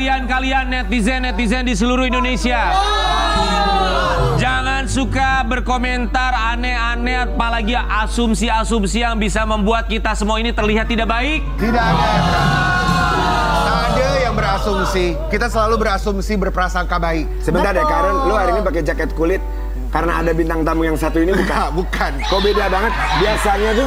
kalian netizen di seluruh Indonesia. Jangan suka berkomentar aneh-aneh, apalagi asumsi-asumsi yang bisa membuat kita semua ini terlihat tidak baik. Tidak ada. Ada yang berasumsi. Kita selalu berasumsi berprasangka baik. Sebentar deh, Karen, lu hari ini pakai jaket kulit karena ada bintang tamu yang satu ini bukan? Bukan. Kok beda banget? Biasanya tuh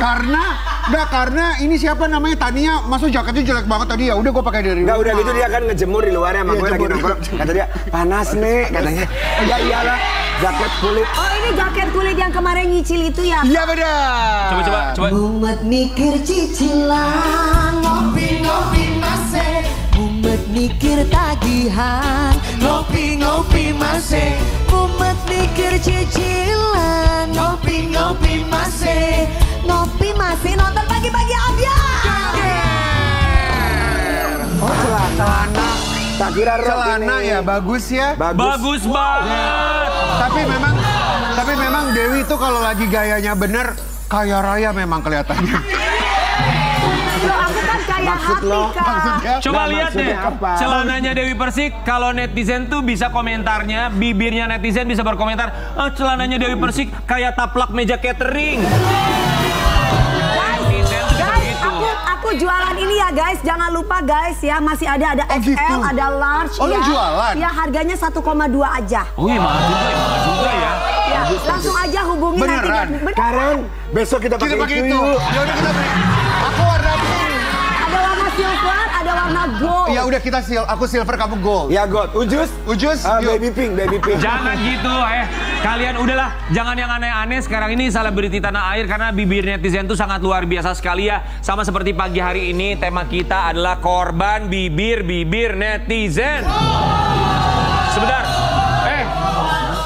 karena ini siapa namanya Tania, masuk jaketnya jelek banget tadi, ya udah gue pakai dari rumah. udah gitu dia kan ngejemur di luarnya sama gue lagi nongkrong. Kata dia, panas nih katanya. Ya iyalah, jaket kulit. Oh ini jaket kulit yang kemarin nyicil itu ya? Iya benar. Coba. Mumet mikir cicilan, ngopi masih. Mumet mikir tagihan, ngopi masih. Mumet mikir cicilan, ngopi masih. Ngopi masih nonton pagi-pagi Ambiar. Oh celana. Tak kira rok Celana ini. ya bagus ya. Bagus banget. Tapi memang Dewi itu kalau lagi gayanya bener kaya raya memang kelihatannya. Loh aku kan kaya Maksud hati lo? Kak. Maksudnya? Coba Nah, lihat deh, maksudnya apa? celananya Dewi Persik. Kalau netizen tuh bisa komentarnya, bibirnya netizen bisa berkomentar, celananya Dewi Persik kayak taplak meja catering. Netizen tuh seperti Guys, itu. aku jualan ini ya guys, jangan lupa guys ya, masih ada Oh, XL, gitu. ada large Oh, lu ya. jualan? Ya harganya 1,2 aja. Oh iya, mahal juga ya. Ya, langsung aja hubungi Beneran? nanti. Karen, besok kita Kita pakai pakai itu itu. yuk. Ya udah kita beli. Aku warna pink. Ada warna silver, ada warna gold. Ya udah kita aku silver, kamu gold. Ya God, Ujus? Ujus, yuk. Baby pink. Jangan gitu, kalian udahlah, jangan yang aneh-aneh. Sekarang ini selebriti tanah air karena bibir netizen tuh sangat luar biasa sekali ya. Sama seperti pagi hari ini, tema kita adalah korban bibir netizen. Sebentar,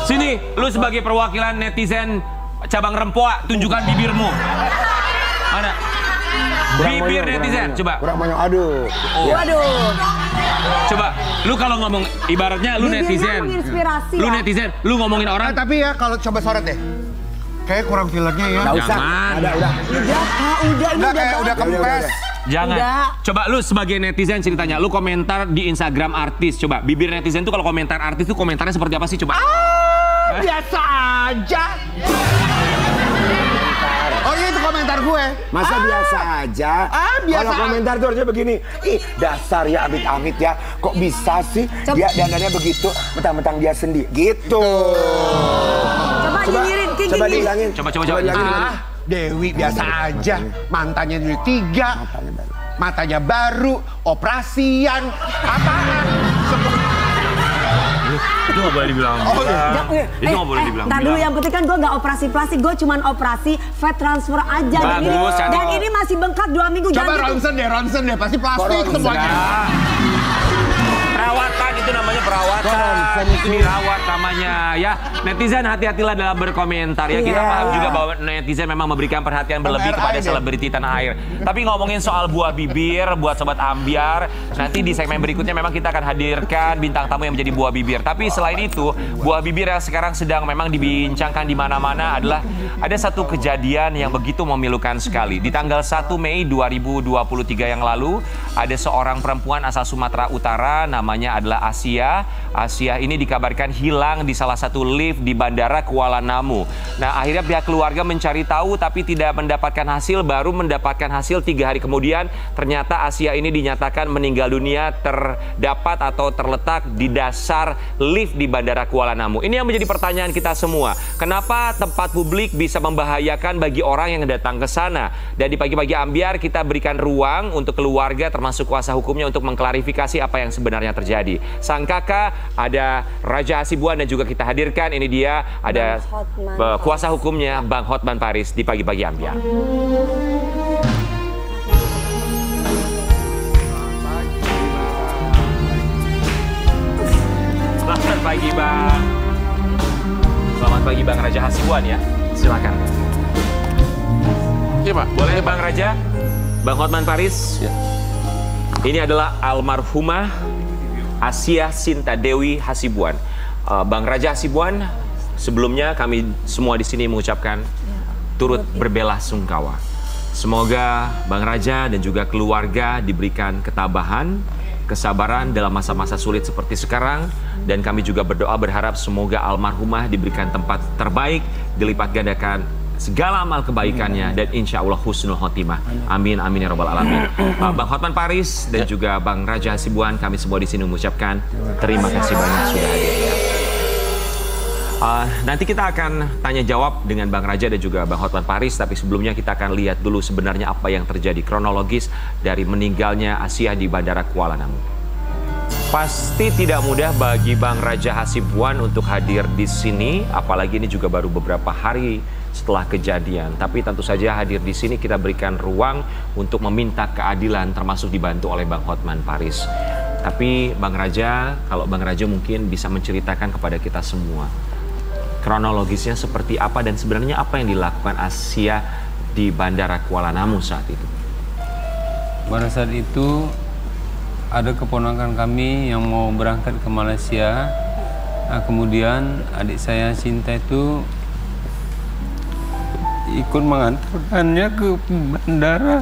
sini, lu sebagai perwakilan netizen cabang Rempoa, tunjukkan bibirmu. Mana? Bibir netizen, coba. Kurang banyak, aduh. Waduh. Coba, lu kalau ngomong, ibaratnya lu Bibirnya netizen. menginspirasi Lu ya. netizen, lu ngomongin orang. Tapi ya kalau coba sorot deh. Kayak kurang fillernya ya. Nggak usah. Jangan. Udah. Udah Kak, udah ini Nggak, kayak bagus. udah kempes. Jangan. Udah. Coba lu sebagai netizen ceritanya, lu komentar di Instagram artis. Coba, bibir netizen tuh kalau komentar artis tuh komentarnya seperti apa sih? Coba. Biasa aja. Oh iya itu komentar gue. Masa biasa aja? Biasa. Kalau komentar tuh harusnya begini. Ih, dasar ya amit-amit ya. Kok bisa sih dia dandannya begitu, mentang-mentang dia sendiri. Gitu. Coba nyinyirin, King. Coba dihilangin. Coba. dihilangin. Dewi biasa aja. Mantannya dari 3. Matanya baru. Operasian. Apaan? Itu nggak boleh dibilang. Itu nggak boleh dibilang. Ntar dulu, yang penting kan gue nggak operasi plastik, gue cuman operasi fat transfer aja. Bagus, Dan ini masih bengkak 2 minggu. Coba jangan gitu. ronsen deh. Pasti plastik Ronsen. semuanya. Perawatan itu namanya perawatan. Itu dirawat namanya ya. Netizen hati-hatilah dalam berkomentar ya. Kita paham juga bahwa netizen memang memberikan perhatian berlebih kepada selebriti tanah air. Tapi ngomongin soal buah bibir buat sobat Ambiar, nanti di segmen berikutnya memang kita akan hadirkan bintang tamu yang menjadi buah bibir. Tapi selain itu, buah bibir yang sekarang sedang memang dibincangkan di mana-mana adalah ada satu kejadian yang begitu memilukan sekali. Di tanggal 1 Mei 2023 yang lalu, ada seorang perempuan asal Sumatera Utara namanya adalah Asia. Asia ini dikabarkan hilang di salah satu lift di Bandara Kuala Namu. Nah, akhirnya pihak keluarga mencari tahu tapi tidak mendapatkan hasil. Baru mendapatkan hasil 3 hari kemudian, ternyata Asia ini dinyatakan meninggal dunia terdapat atau terletak di dasar lift di Bandara Kuala Namu. Ini yang menjadi pertanyaan kita semua. Kenapa tempat publik bisa membahayakan bagi orang yang datang ke sana? Dan di pagi-pagi Ambiar kita berikan ruang untuk keluarga termasuk kuasa hukumnya untuk mengklarifikasi apa yang sebenarnya terjadi. Sang kakak ada Raja Hasibuan dan juga kita hadirkan, ini dia ada kuasa hukumnya Bang Hotman Paris di pagi-pagi Ambiar. Selamat pagi Bang. Selamat pagi Bang Raja Hasibuan ya. Silakan. Iya Pak. Boleh Bang Raja? Bang Hotman Paris. Ya. Ini adalah almarhumah Asia Sinta Dewi Hasibuan. Bang Raja Hasibuan, sebelumnya kami semua di sini mengucapkan turut berbelasungkawa. Semoga Bang Raja dan juga keluarga diberikan ketabahan kesabaran dalam masa-masa sulit seperti sekarang. Dan kami juga berdoa berharap semoga almarhumah diberikan tempat terbaik, dilipat gandakan segala amal kebaikannya, dan insya Allah husnul khotimah. Amin, amin ya robbal alamin. Bang Hotman Paris dan juga Bang Raja Hasibuan, kami semua di sini mengucapkan terima kasih banyak sudah hadir. Nanti kita akan tanya jawab dengan Bang Raja dan juga Bang Hotman Paris, tapi sebelumnya kita akan lihat dulu sebenarnya apa yang terjadi kronologis dari meninggalnya Asia di Bandara Kuala Namu. Pasti tidak mudah bagi Bang Raja Hasibuan untuk hadir di sini, apalagi ini juga baru beberapa hari setelah kejadian. Tapi tentu saja hadir di sini kita berikan ruang untuk meminta keadilan, termasuk dibantu oleh Bang Hotman Paris. Tapi Bang Raja, kalau Bang Raja mungkin bisa menceritakan kepada kita semua kronologisnya seperti apa dan sebenarnya apa yang dilakukan Asia di Bandara Kuala Namu saat itu. Pada saat itu ada keponakan kami yang mau berangkat ke Malaysia. Nah, kemudian adik saya Sinta itu ikut mengantarkannya ke bandara.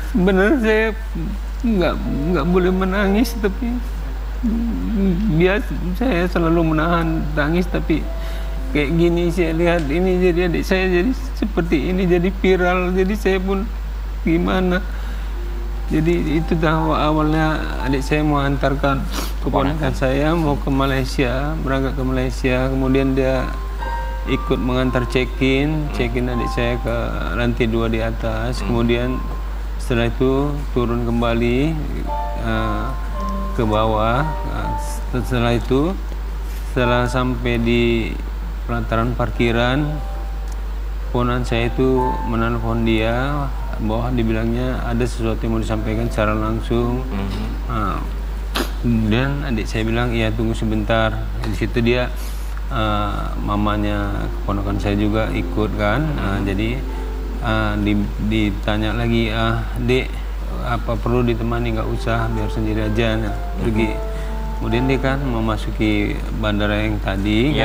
Sebenarnya saya nggak boleh menangis, tapi biasa saya selalu menahan tangis, tapi kayak gini saya lihat ini jadi adik saya jadi seperti ini, jadi viral, jadi saya pun gimana. Jadi itu tahu awalnya adik saya mau antarkan keponakan saya mau ke Malaysia, berangkat ke Malaysia, kemudian dia ikut mengantar check-in adik saya ke lantai 2 di atas, kemudian setelah itu turun kembali ke bawah. Setelah itu, setelah sampai di pelataran parkiran, ponan saya itu menelpon dia bahwa dibilangnya ada sesuatu yang mau disampaikan secara langsung. Kemudian adik saya bilang, iya tunggu sebentar. Di situ dia mamanya keponakan saya juga ikut kan. Jadi ditanya lagi, Dek, apa perlu ditemani? Nggak usah, biar sendiri aja. Nah, pergi. Kemudian dia kan memasuki bandara yang tadi,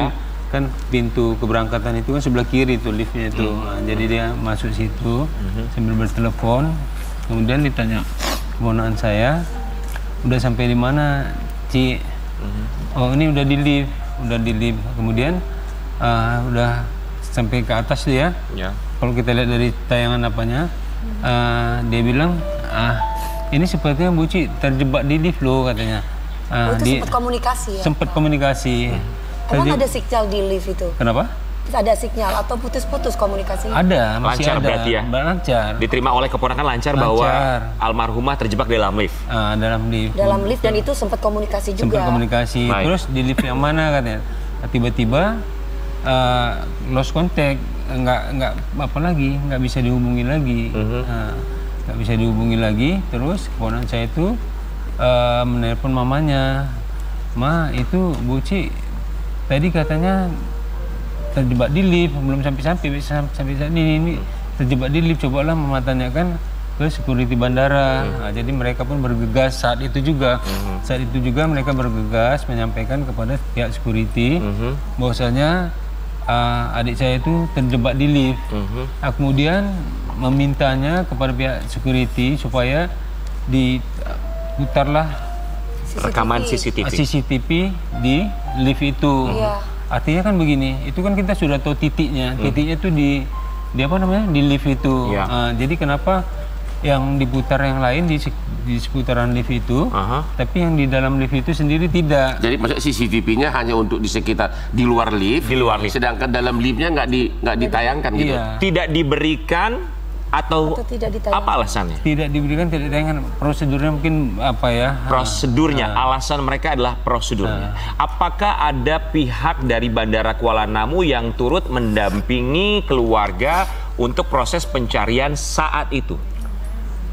kan pintu keberangkatan itu kan sebelah kiri tuh liftnya itu. Nah, jadi dia masuk situ sambil bertelepon. Kemudian ditanya keponakan saya, udah sampai di mana, Ci? Oh, ini udah di lift, Kemudian udah sampai ke atas dia. Kalau kita lihat dari tayangan apanya, dia bilang, ini sepertinya Bu Ci terjebak di lift loh katanya. Itu sempat komunikasi ya? Sempat komunikasi. Emang ada sinyal di lift itu? Kenapa? Ada sinyal atau putus-putus komunikasinya? Ada, masih lancar ada. Berarti ya? Lancar. Diterima oleh keponakan lancar bahwa almarhumah terjebak dalam lift? Dalam lift. Dalam lift, dan itu sempat komunikasi juga? Sempat komunikasi. Baik. Terus di lift yang mana katanya? Tiba-tiba lost contact, nggak apa lagi, nggak bisa dihubungi lagi. Nggak bisa dihubungi lagi. Terus keponakan saya itu menelpon mamanya, Ma, itu Bu Ci tadi katanya terjebak di lift, belum sampai saat ini terjebak di lift. Cobalah Mama tanyakan ke security bandara. Nah, jadi mereka pun bergegas saat itu juga. Saat itu juga mereka bergegas menyampaikan kepada pihak security bahwasanya adik saya itu terjebak di lift. Kemudian memintanya kepada pihak security supaya diputarlah rekaman CCTV di lift itu. Artinya kan begini, itu kan kita sudah tahu titiknya. Titiknya itu di apa namanya? Di lift itu. Jadi kenapa yang diputar yang lain di seputaran lift itu, tapi yang di dalam lift itu sendiri tidak. Jadi maksud CCTV-nya hanya untuk di sekitar di luar lift, sedangkan dalam liftnya nggak ditayangkan gitu. Tidak diberikan atau tidak ditayangkan. Apa alasannya? Tidak diberikan, tidak ditayangkan. Prosedurnya mungkin apa ya? Prosedurnya, alasan mereka adalah prosedurnya. Apakah ada pihak dari Bandara Kuala Namu yang turut mendampingi keluarga untuk proses pencarian saat itu?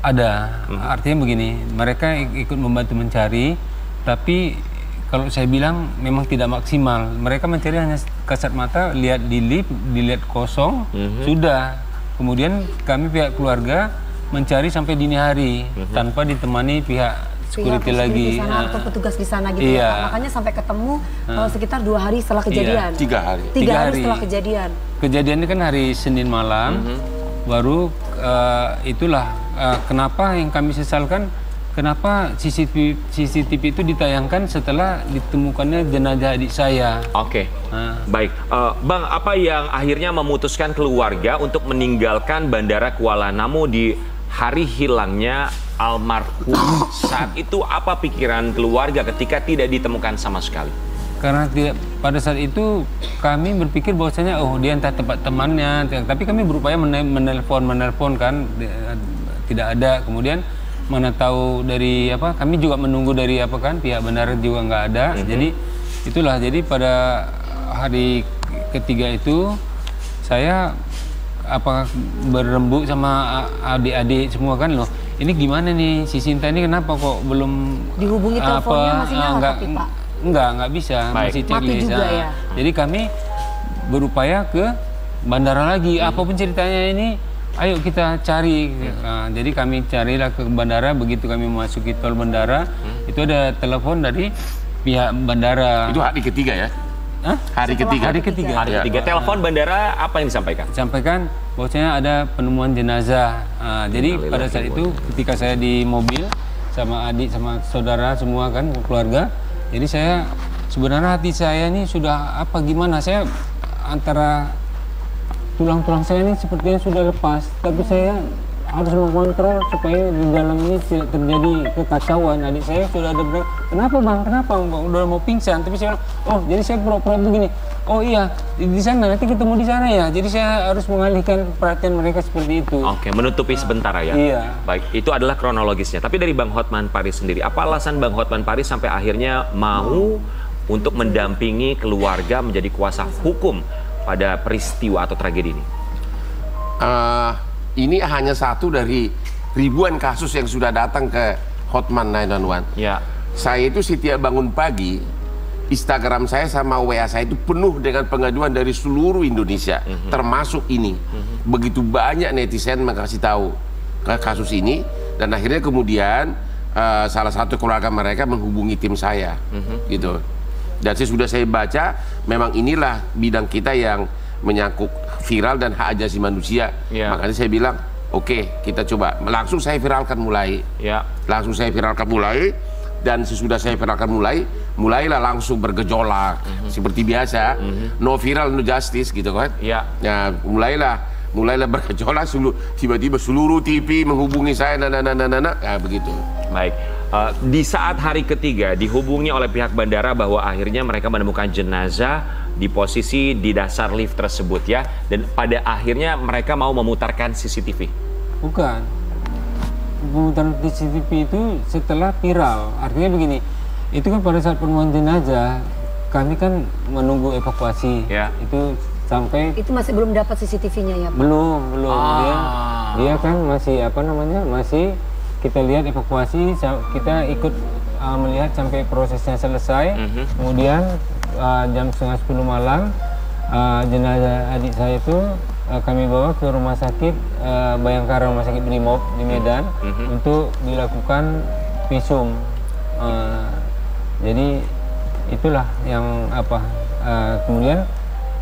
Ada. Artinya begini, mereka ikut membantu mencari, tapi kalau saya bilang memang tidak maksimal. Mereka mencari hanya kasat mata, lihat di lift, dilihat kosong, sudah. Kemudian kami pihak keluarga mencari sampai dini hari tanpa ditemani pihak security lagi. Di sana, atau petugas di sana gitu ya. Makanya sampai ketemu sekitar 2 hari setelah kejadian. 3 hari. 3 hari setelah kejadian. Kejadian ini kan hari Senin malam, baru itulah kenapa yang kami sesalkan, kenapa CCTV itu ditayangkan setelah ditemukannya jenazah adik saya. Oke, baik. Bang, apa yang akhirnya memutuskan keluarga untuk meninggalkan Bandara Kuala Namu di hari hilangnya almarhum? Saat itu apa pikiran keluarga ketika tidak ditemukan sama sekali? Karena pada saat itu kami berpikir bahwasanya dia entah tempat temannya, tapi kami berupaya menelpon kan, tidak ada. Kemudian mana tahu dari apa, kami juga menunggu dari apa kan, pihak bandara juga nggak ada. Jadi itulah, jadi pada hari ketiga itu saya berembuk sama adik-adik semua kan, loh ini gimana nih si Sinta ini kenapa kok belum dihubungi, teleponnya masih nyala tapi Pak? Enggak bisa, masih checklist. Juga ya? Jadi kami berupaya ke bandara lagi, apapun ceritanya ini, ayo kita cari. Nah, jadi kami carilah ke bandara, begitu kami memasuki tol bandara, itu ada telepon dari pihak bandara. Itu hari ketiga ya? Hah? Hari ketiga. Hari ketiga. Hari ketiga. Telepon bandara apa yang disampaikan? Sampaikan bahwasanya ada penemuan jenazah. Jadi pada saat itu ketika saya di mobil sama adik sama saudara semua kan, keluarga. Jadi saya sebenarnya hati saya ini sudah gimana, saya antara tulang-tulang saya ini sepertinya sudah lepas, tapi saya harus mengontrol supaya di dalam ini tidak terjadi kekacauan. Adik saya sudah ada kenapa bang, udah mau pingsan, tapi saya jadi saya pura-pura begini, iya di sana, nanti ketemu di sana ya, jadi saya harus mengalihkan perhatian mereka seperti itu. Oke, menutupi sebentar ya. Iya. Baik, itu adalah kronologisnya. Tapi dari Bang Hotman Paris sendiri, apa alasan Bang Hotman Paris sampai akhirnya mau untuk mendampingi keluarga menjadi kuasa hukum pada peristiwa atau tragedi ini? Ini hanya satu dari ribuan kasus yang sudah datang ke Hotman 911. Ya. Saya itu setiap bangun pagi, Instagram saya sama WA saya itu penuh dengan pengaduan dari seluruh Indonesia, termasuk ini. Begitu banyak netizen mengasih tahu kasus ini, dan akhirnya kemudian salah satu keluarga mereka menghubungi tim saya, gitu. Dan sudah saya baca, memang inilah bidang kita yang menyangkut viral dan hak asasi manusia. Makanya saya bilang, oke, kita coba. Langsung saya viralkan mulai. Langsung saya viralkan mulai. Dan sesudah saya viralkan mulailah langsung bergejolak. Seperti biasa, no viral, no justice gitu kan. Nah, mulailah bergejolak, tiba-tiba seluruh TV menghubungi saya, begitu. Baik. Di saat hari ketiga dihubungi oleh pihak bandara bahwa akhirnya mereka menemukan jenazah di posisi di dasar lift tersebut ya, dan pada akhirnya mereka mau memutarkan CCTV. Bukan. Pemutaran CCTV itu setelah viral. Artinya begini, itu kan pada saat penemuan jenazah kami kan menunggu evakuasi. Itu sampai itu masih belum dapat CCTV-nya ya Pak? Belum. Dia kan masih masih kita lihat evakuasi, kita ikut melihat sampai prosesnya selesai. Kemudian jam 9:30 malam jenazah adik saya itu kami bawa ke rumah sakit Bayangkara, rumah sakit Brimob di Medan untuk dilakukan visum. Jadi itulah yang kemudian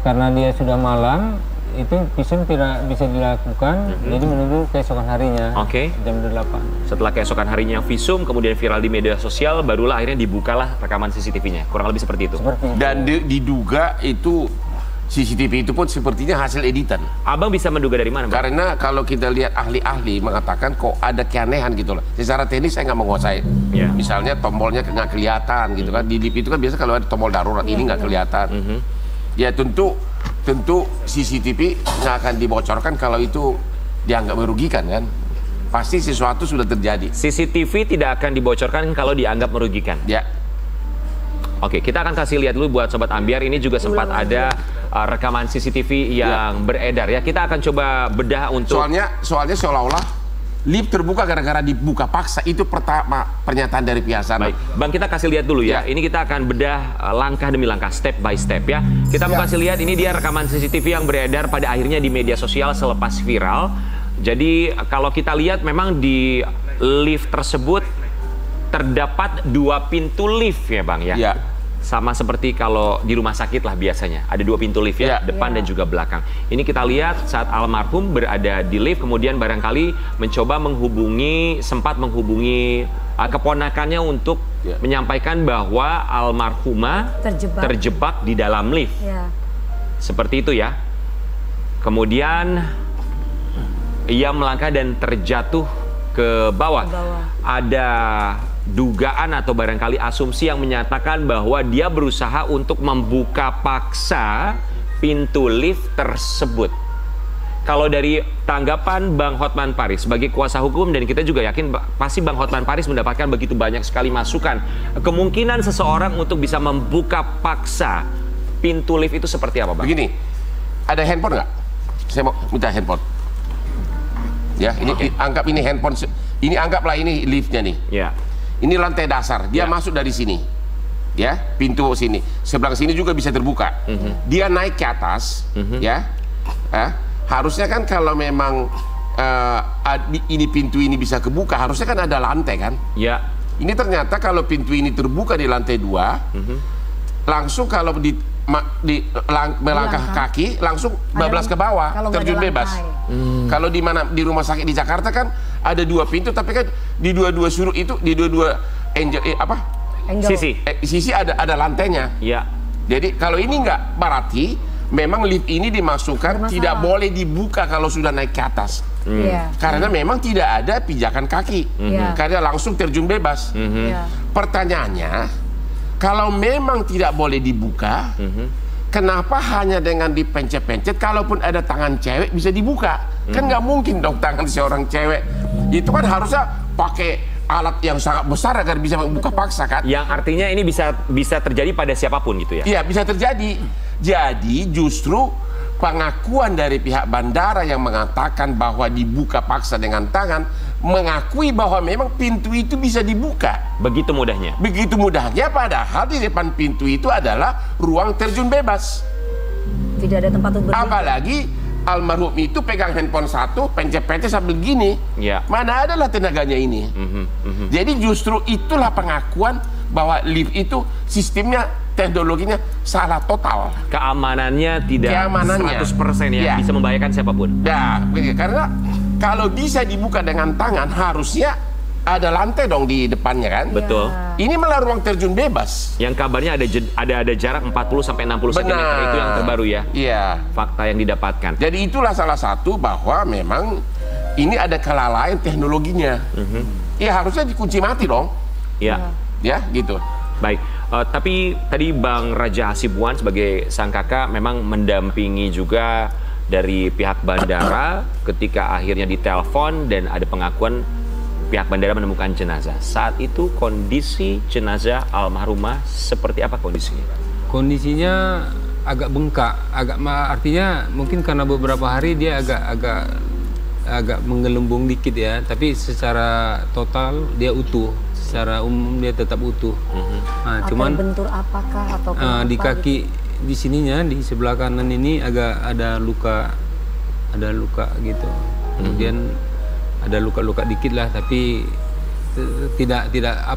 karena dia sudah malam, itu visum tidak bisa dilakukan, jadi menunggu keesokan harinya, jam 8. Setelah keesokan harinya visum, kemudian viral di media sosial, barulah akhirnya dibukalah rekaman CCTV-nya. Kurang lebih seperti itu. Dan diduga itu CCTV itu pun sepertinya hasil editan. Abang bisa menduga dari mana, Bang? Karena kalau kita lihat ahli-ahli mengatakan kok ada keanehan gitu loh. Secara teknis saya nggak menguasai. Misalnya tombolnya nggak kelihatan gitu kan. Di lift itu kan biasa kalau ada tombol darurat, ini nggak kelihatan. Ya tentu CCTV nggak akan dibocorkan kalau itu dianggap merugikan kan. Pasti sesuatu sudah terjadi. CCTV tidak akan dibocorkan kalau dianggap merugikan. Oke, kita akan kasih lihat dulu buat Sobat Ambiar. Ini juga sempat ada rekaman CCTV yang beredar ya. Kita akan coba bedah untuk... Soalnya seolah-olah lift terbuka gara-gara dibuka paksa. Itu pertama pernyataan dari pihak sana. Baik, Bang, kita kasih lihat dulu ya. Ini kita akan bedah langkah demi langkah, step by step ya. Kita mau kasih lihat, ini dia rekaman CCTV yang beredar pada akhirnya di media sosial selepas viral. Jadi kalau kita lihat memang di lift tersebut terdapat 2 pintu lift ya Bang ya. sama seperti kalau di rumah sakit lah biasanya. Ada 2 pintu lift ya, depan dan juga belakang. Ini kita lihat saat almarhum berada di lift, kemudian barangkali mencoba sempat menghubungi keponakannya untuk menyampaikan bahwa almarhumah terjebak di dalam lift. Seperti itu ya. Kemudian ia melangkah dan terjatuh ke bawah. Ada dugaan atau barangkali asumsi yang menyatakan bahwa dia berusaha untuk membuka paksa pintu lift tersebut. Kalau dari tanggapan Bang Hotman Paris sebagai kuasa hukum, dan kita juga yakin pasti Bang Hotman Paris mendapatkan begitu banyak sekali masukan, kemungkinan seseorang untuk bisa membuka paksa pintu lift itu seperti apa, Bang? Begini, ada handphone nggak? Saya mau minta handphone. Ya, ini anggap ini handphone. Ini anggaplah ini liftnya nih. Ya. Ini lantai dasar, dia masuk dari sini, ya, pintu sini, sebelah sini juga bisa terbuka. Dia naik ke atas, harusnya kan kalau memang ini pintu ini bisa kebuka, harusnya kan ada lantai kan? Ya. Ini ternyata kalau pintu ini terbuka di lantai 2, langsung kalau melangkah kaki langsung bablas ke bawah, terjun bebas. Kalau di rumah sakit di Jakarta kan ada 2 pintu, tapi kan di dua-dua sudut itu, di dua-dua sisi ada lantainya. Ya. Jadi kalau ini nggak, berarti memang lift ini dimasukkan tidak boleh dibuka kalau sudah naik ke atas. Karena memang tidak ada pijakan kaki, karena langsung terjun bebas. Pertanyaannya, kalau memang tidak boleh dibuka, kenapa hanya dengan dipencet-pencet? Kalaupun ada tangan cewek bisa dibuka, kan nggak mungkin dong tangan seorang cewek. Itu kan harusnya pakai alat yang sangat besar agar bisa membuka paksa kan? Yang artinya ini bisa terjadi pada siapapun gitu ya? Iya, bisa terjadi. Jadi justru pengakuan dari pihak bandara yang mengatakan bahwa dibuka paksa dengan tangan, mengakui bahwa memang pintu itu bisa dibuka. Begitu mudahnya? Begitu mudahnya, padahal di depan pintu itu adalah ruang terjun bebas. Tidak ada tempat untuk berdiri. Apalagi almarhum itu pegang handphone satu, pencet-pencet sambil gini. Mana adalah tenaganya ini? Jadi justru itulah pengakuan bahwa lift itu sistemnya, teknologinya salah total. Keamanannya tidak 100% ya, bisa membahayakan siapapun. Ya, karena kalau bisa dibuka dengan tangan, harusnya ada lantai dong di depannya kan? Betul. Ini malah ruang terjun bebas. Yang kabarnya ada jarak 40-60 cm, itu yang terbaru ya? Iya. Fakta yang didapatkan. Jadi itulah salah satu bahwa memang ini ada kelalaian teknologinya. Ya harusnya dikunci mati dong. Iya. Ya, gitu. Baik. Tapi tadi Bang Raja Hasibuan sebagai sang kakak memang mendampingi juga dari pihak bandara ketika akhirnya ditelepon dan ada pengakuan pihak bandara menemukan jenazah. Saat itu kondisi jenazah almarhumah seperti apa kondisinya? Kondisinya agak bengkak, artinya mungkin karena beberapa hari dia agak menggelembung dikit ya, tapi secara total dia utuh. Secara umum dia tetap utuh. Nah, cuman bentur apakah atau di kaki di sininya, di sebelah kanan ini agak ada luka gitu. Kemudian ada luka-luka dikit lah, tapi tidak tidak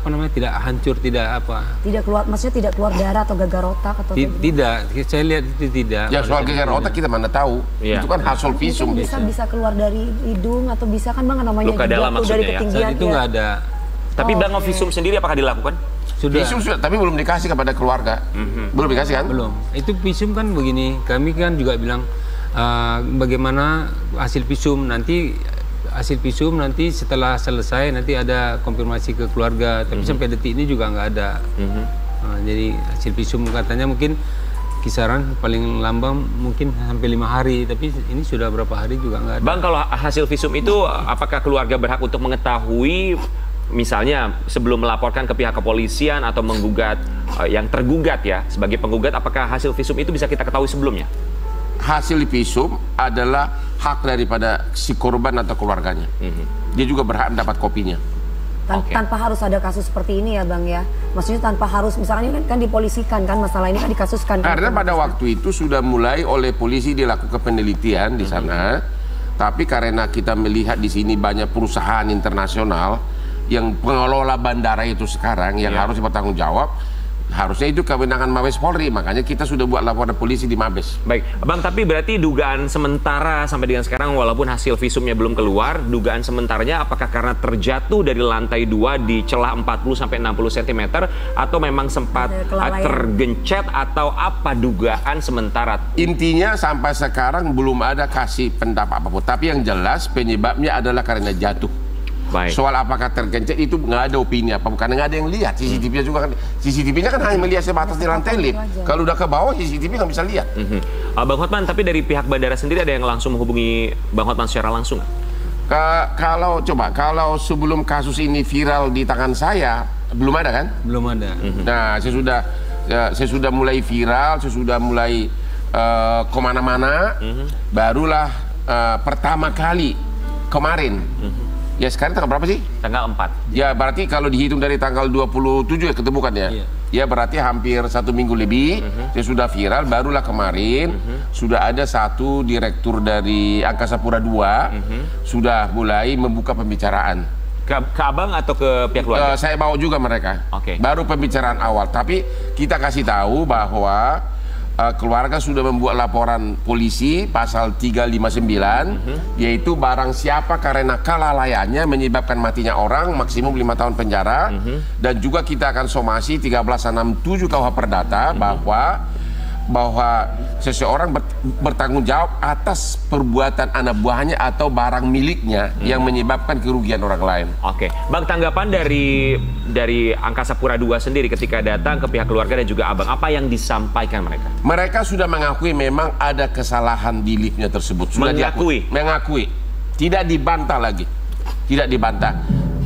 hancur, tidak apa. Maksudnya tidak keluar darah atau gagal otak atau tidak. Saya lihat itu tidak. Ya soal gagal otak kita mana tahu. Itu kan hasil visum. Bisa keluar dari hidung atau bisa kan Bang namanya luka dalam maksudnya dari ketinggian. Saat itu nggak ada. Tapi Bang visum sendiri apakah dilakukan? Visum sudah, tapi belum dikasih kepada keluarga. Belum dikasih kan? Belum. Itu visum kan begini, kami kan juga bilang bagaimana hasil visum nanti setelah selesai nanti ada konfirmasi ke keluarga. Tapi sampai detik ini juga nggak ada. Jadi hasil visum katanya mungkin kisaran paling lambat mungkin sampai 5 hari, tapi ini sudah berapa hari juga nggak ada. Bang, kalau hasil visum itu apakah keluarga berhak untuk mengetahui? Misalnya sebelum melaporkan ke pihak kepolisian atau menggugat yang tergugat ya, sebagai penggugat, apakah hasil visum itu bisa kita ketahui sebelumnya? Hasil visum adalah hak daripada si korban atau keluarganya. Dia juga berhak mendapat kopinya. Tanpa harus ada kasus seperti ini ya Bang ya? Maksudnya tanpa harus, misalnya kan dipolisikan kan, masalah ini kan dikasuskan. Karena pada waktu itu sudah mulai oleh polisi dilakukan penelitian di sana. Tapi karena kita melihat di sini banyak perusahaan internasional yang pengelola bandara itu sekarang yang harus bertanggung jawab, Harusnya itu kewenangan Mabes Polri, makanya kita sudah buat laporan polisi di Mabes. Baik, Bang, tapi berarti dugaan sementara sampai dengan sekarang walaupun hasil visumnya belum keluar, dugaan sementaranya apakah karena terjatuh dari lantai 2 di celah 40-60 cm atau memang sempat tergencet atau apa dugaan sementara? Intinya sampai sekarang belum ada kasih pendapat apapun, tapi yang jelas penyebabnya adalah karena jatuh. Baik. Soal apakah tergencet itu nggak ada opini apa, karena nggak ada yang lihat. CCTV-nya juga kan, CCTV-nya kan hanya melihat sebatas di lantai lift. Kalau udah ke bawah CCTV nggak bisa lihat. Bang Hotman, tapi dari pihak bandara sendiri ada yang langsung menghubungi Bang Hotman secara langsung nggak? Kalau sebelum kasus ini viral di tangan saya belum ada kan? Belum ada. Nah, saya sudah mulai viral, saya sudah mulai kemana-mana, barulah pertama kali kemarin. Ya sekarang tanggal berapa sih? Tanggal 4. Ya berarti kalau dihitung dari tanggal 27 ya ketemu kan ya? Iya. Ya berarti hampir 1 minggu lebih. Saya sudah viral, barulah kemarin sudah ada satu direktur dari Angkasa Pura II sudah mulai membuka pembicaraan. Ke Abang atau ke pihak keluarga? Saya bawa juga mereka. Oke. Baru pembicaraan awal, tapi kita kasih tahu bahwa keluarga sudah membuat laporan polisi pasal 359 yaitu barang siapa karena kelalaiannya menyebabkan matinya orang maksimum 5 tahun penjara, dan juga kita akan somasi 1367 KUH Perdata bahwa seseorang bertanggung jawab atas perbuatan anak buahnya atau barang miliknya yang menyebabkan kerugian orang lain. Oke, Bang, tanggapan dari Angkasa Pura II sendiri ketika datang ke pihak keluarga dan juga Abang, apa yang disampaikan mereka? Mereka sudah mengakui memang ada kesalahan di liftnya tersebut. Sudah mengakui, tidak dibantah lagi, tidak dibantah.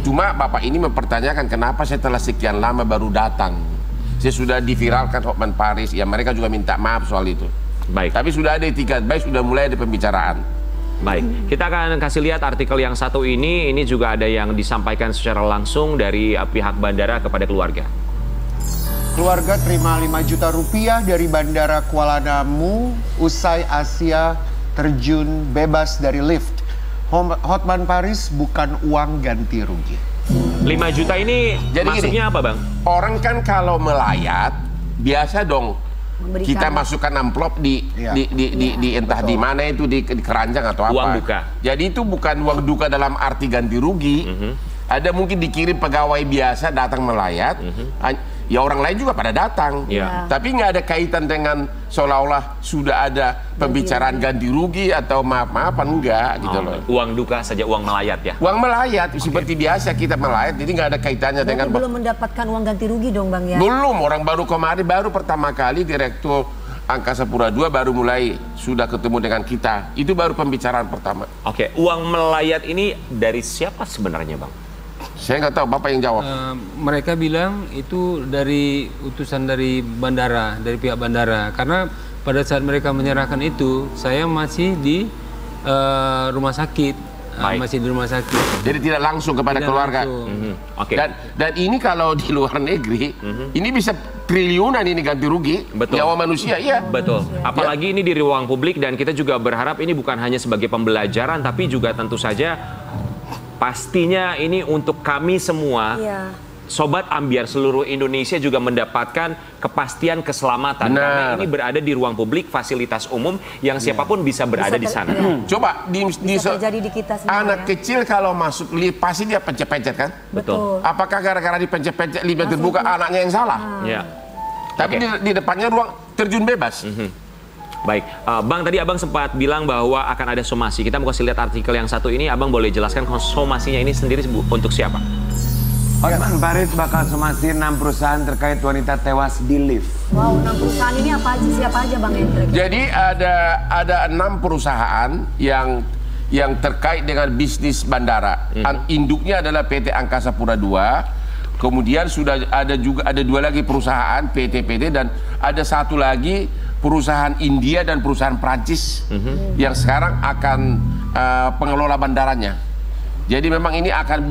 Cuma Bapak ini mempertanyakan kenapa setelah sekian lama baru datang. Saya sudah diviralkan Hotman Paris, ya mereka juga minta maaf soal itu. Baik. Tapi sudah ada etikat baik, sudah mulai ada pembicaraan. Baik, kita akan kasih lihat artikel yang satu ini juga ada yang disampaikan secara langsung dari pihak bandara kepada keluarga. Keluarga terima 5 juta rupiah dari Bandara Kuala Namu usai Asia terjun bebas dari lift. Hotman Paris bukan uang ganti rugi. 5 juta ini jadi maksudnya apa, Bang? Orang kan kalau melayat biasa dong kita masukkan amplop di entah di mana itu di keranjang atau apa. Uang duka. Jadi itu bukan uang duka dalam arti ganti rugi. Ada mungkin dikirim pegawai biasa datang melayat. Ya orang lain juga pada datang, tapi nggak ada kaitan dengan seolah-olah sudah ada pembicaraan ganti rugi atau maaf-maafan, enggak gitu loh. Uang duka saja, uang melayat ya? Uang melayat, seperti biasa kita melayat, jadi nggak ada kaitannya dengan... Belum mendapatkan uang ganti rugi dong Bang ya? Belum, orang baru kemarin, baru pertama kali Direktur Angkasa Pura II baru mulai sudah ketemu dengan kita. Itu baru pembicaraan pertama. Oke, uang melayat ini dari siapa sebenarnya, Bang? Saya nggak tahu, Bapak yang jawab. Mereka bilang itu dari utusan dari bandara, dari pihak bandara. Karena pada saat mereka menyerahkan itu, saya masih di rumah sakit. Masih di rumah sakit. Jadi tidak langsung kepada keluarga. Oke. Dan ini kalau di luar negeri, ini bisa triliunan ini ganti rugi. Betul. Nyawa manusia, iya. Betul. Apalagi ini di ruang publik, dan kita juga berharap ini bukan hanya sebagai pembelajaran, tapi juga tentu saja pastinya ini untuk kami semua, Sobat Ambiar seluruh Indonesia juga mendapatkan kepastian keselamatan. Karena ini berada di ruang publik, fasilitas umum yang siapapun bisa berada di sana. Coba terjadi di kita semua, anak kecil kalau masuk lift pasti dia pencet-pencet kan? Betul. Apakah gara-gara dipencet-pencet lift terbuka anaknya yang salah? Tapi di depannya ruang terjun bebas. Baik, Bang, tadi Abang sempat bilang bahwa akan ada somasi. Kita mau kasih lihat artikel yang satu ini. Abang boleh jelaskan somasinya ini sendiri untuk siapa? Hotman Paris bakal somasi 6 perusahaan terkait wanita tewas di lift. Wow, 6 perusahaan ini apa aja, siapa aja Bang yang kira-kira? Jadi ada 6 perusahaan yang terkait dengan bisnis bandara. Induknya adalah PT Angkasa Pura II. Kemudian sudah ada 2 lagi perusahaan PT dan ada 1 lagi perusahaan India dan perusahaan Prancis yang sekarang akan pengelola bandaranya. Jadi memang ini akan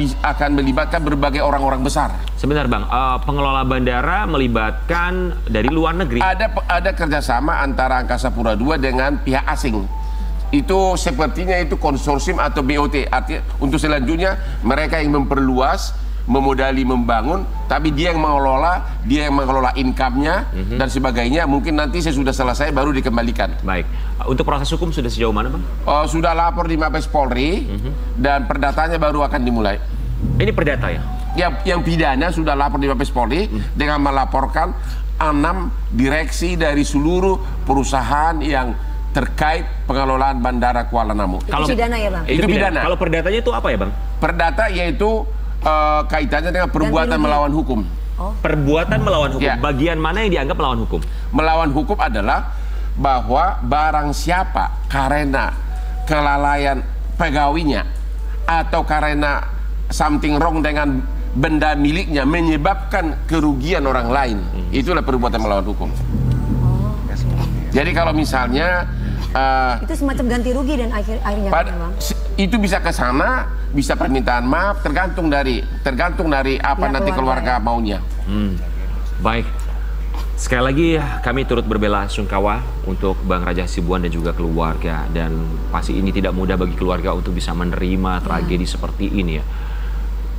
melibatkan berbagai orang-orang besar. Sebentar Bang, pengelola bandara melibatkan dari luar negeri? Ada kerjasama antara Angkasa Pura II dengan pihak asing. Itu sepertinya itu konsorsium atau BOT. Artinya untuk selanjutnya mereka yang memperluas memodali membangun, tapi dia yang mengelola income-nya dan sebagainya. Mungkin nanti sesudah selesai baru dikembalikan. Baik. Untuk proses hukum sudah sejauh mana, Bang? Sudah lapor di Mabes Polri dan perdatanya baru akan dimulai. Ini perdata ya? Yang pidana sudah lapor di Mabes Polri dengan melaporkan 6 direksi dari seluruh perusahaan yang terkait pengelolaan Bandara Kuala Namu. Itu pidana ya, Bang? Itu pidana. Kalau perdatanya itu apa ya, Bang? Perdata yaitu kaitannya dengan perbuatan melawan hukum. Perbuatan melawan hukum. Ya. Bagian mana yang dianggap melawan hukum? Melawan hukum adalah bahwa barang siapa karena kelalaian pegawainya atau karena something wrong dengan benda miliknya menyebabkan kerugian orang lain, itulah perbuatan melawan hukum. Jadi kalau misalnya itu semacam ganti rugi dan akhirnya Bang? Itu bisa ke sana, bisa permintaan maaf, tergantung dari apa nanti keluarga maunya. Baik. Sekali lagi kami turut berbelasungkawa untuk Bang Raja Hasibuan dan juga keluarga, dan pasti ini tidak mudah bagi keluarga untuk bisa menerima tragedi seperti ini ya.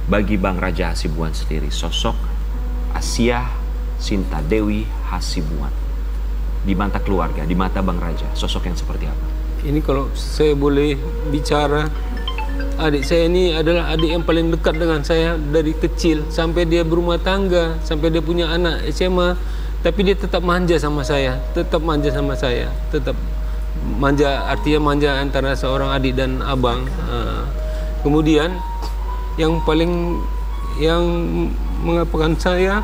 Bagi Bang Raja Hasibuan sendiri, sosok Asia Sinta Dewi Hasibuan di mata keluarga, di mata Bang Raja, sosok yang seperti apa? Ini kalau saya boleh bicara, adik saya ini adalah adik yang paling dekat dengan saya dari kecil sampai dia berumah tangga, sampai dia punya anak SMA, tapi dia tetap manja sama saya, tetap manja, artinya manja antara seorang adik dan abang. Kemudian yang mengapakan saya,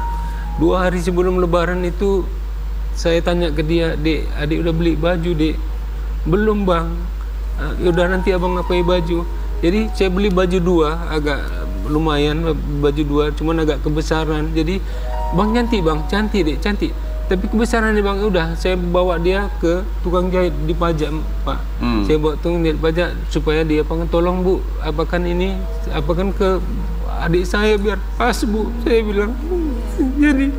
2 hari sebelum Lebaran itu saya tanya ke dia, "Dek, adik udah beli baju, Dek?" "Belum, Bang." "Yaudah nanti abang pakai baju." Jadi saya beli baju 2, agak lumayan baju 2, cuman agak kebesaran. Jadi, "Bang cantik, Bang, cantik, Dek, cantik. Tapi kebesaran nih, Bang." Udah, saya bawa dia ke tukang jahit di pajak, Pak. Saya bawa tukang jahit pajak supaya dia tolong Bu, apakan ke adik saya biar pas, Bu. Saya bilang. Jadi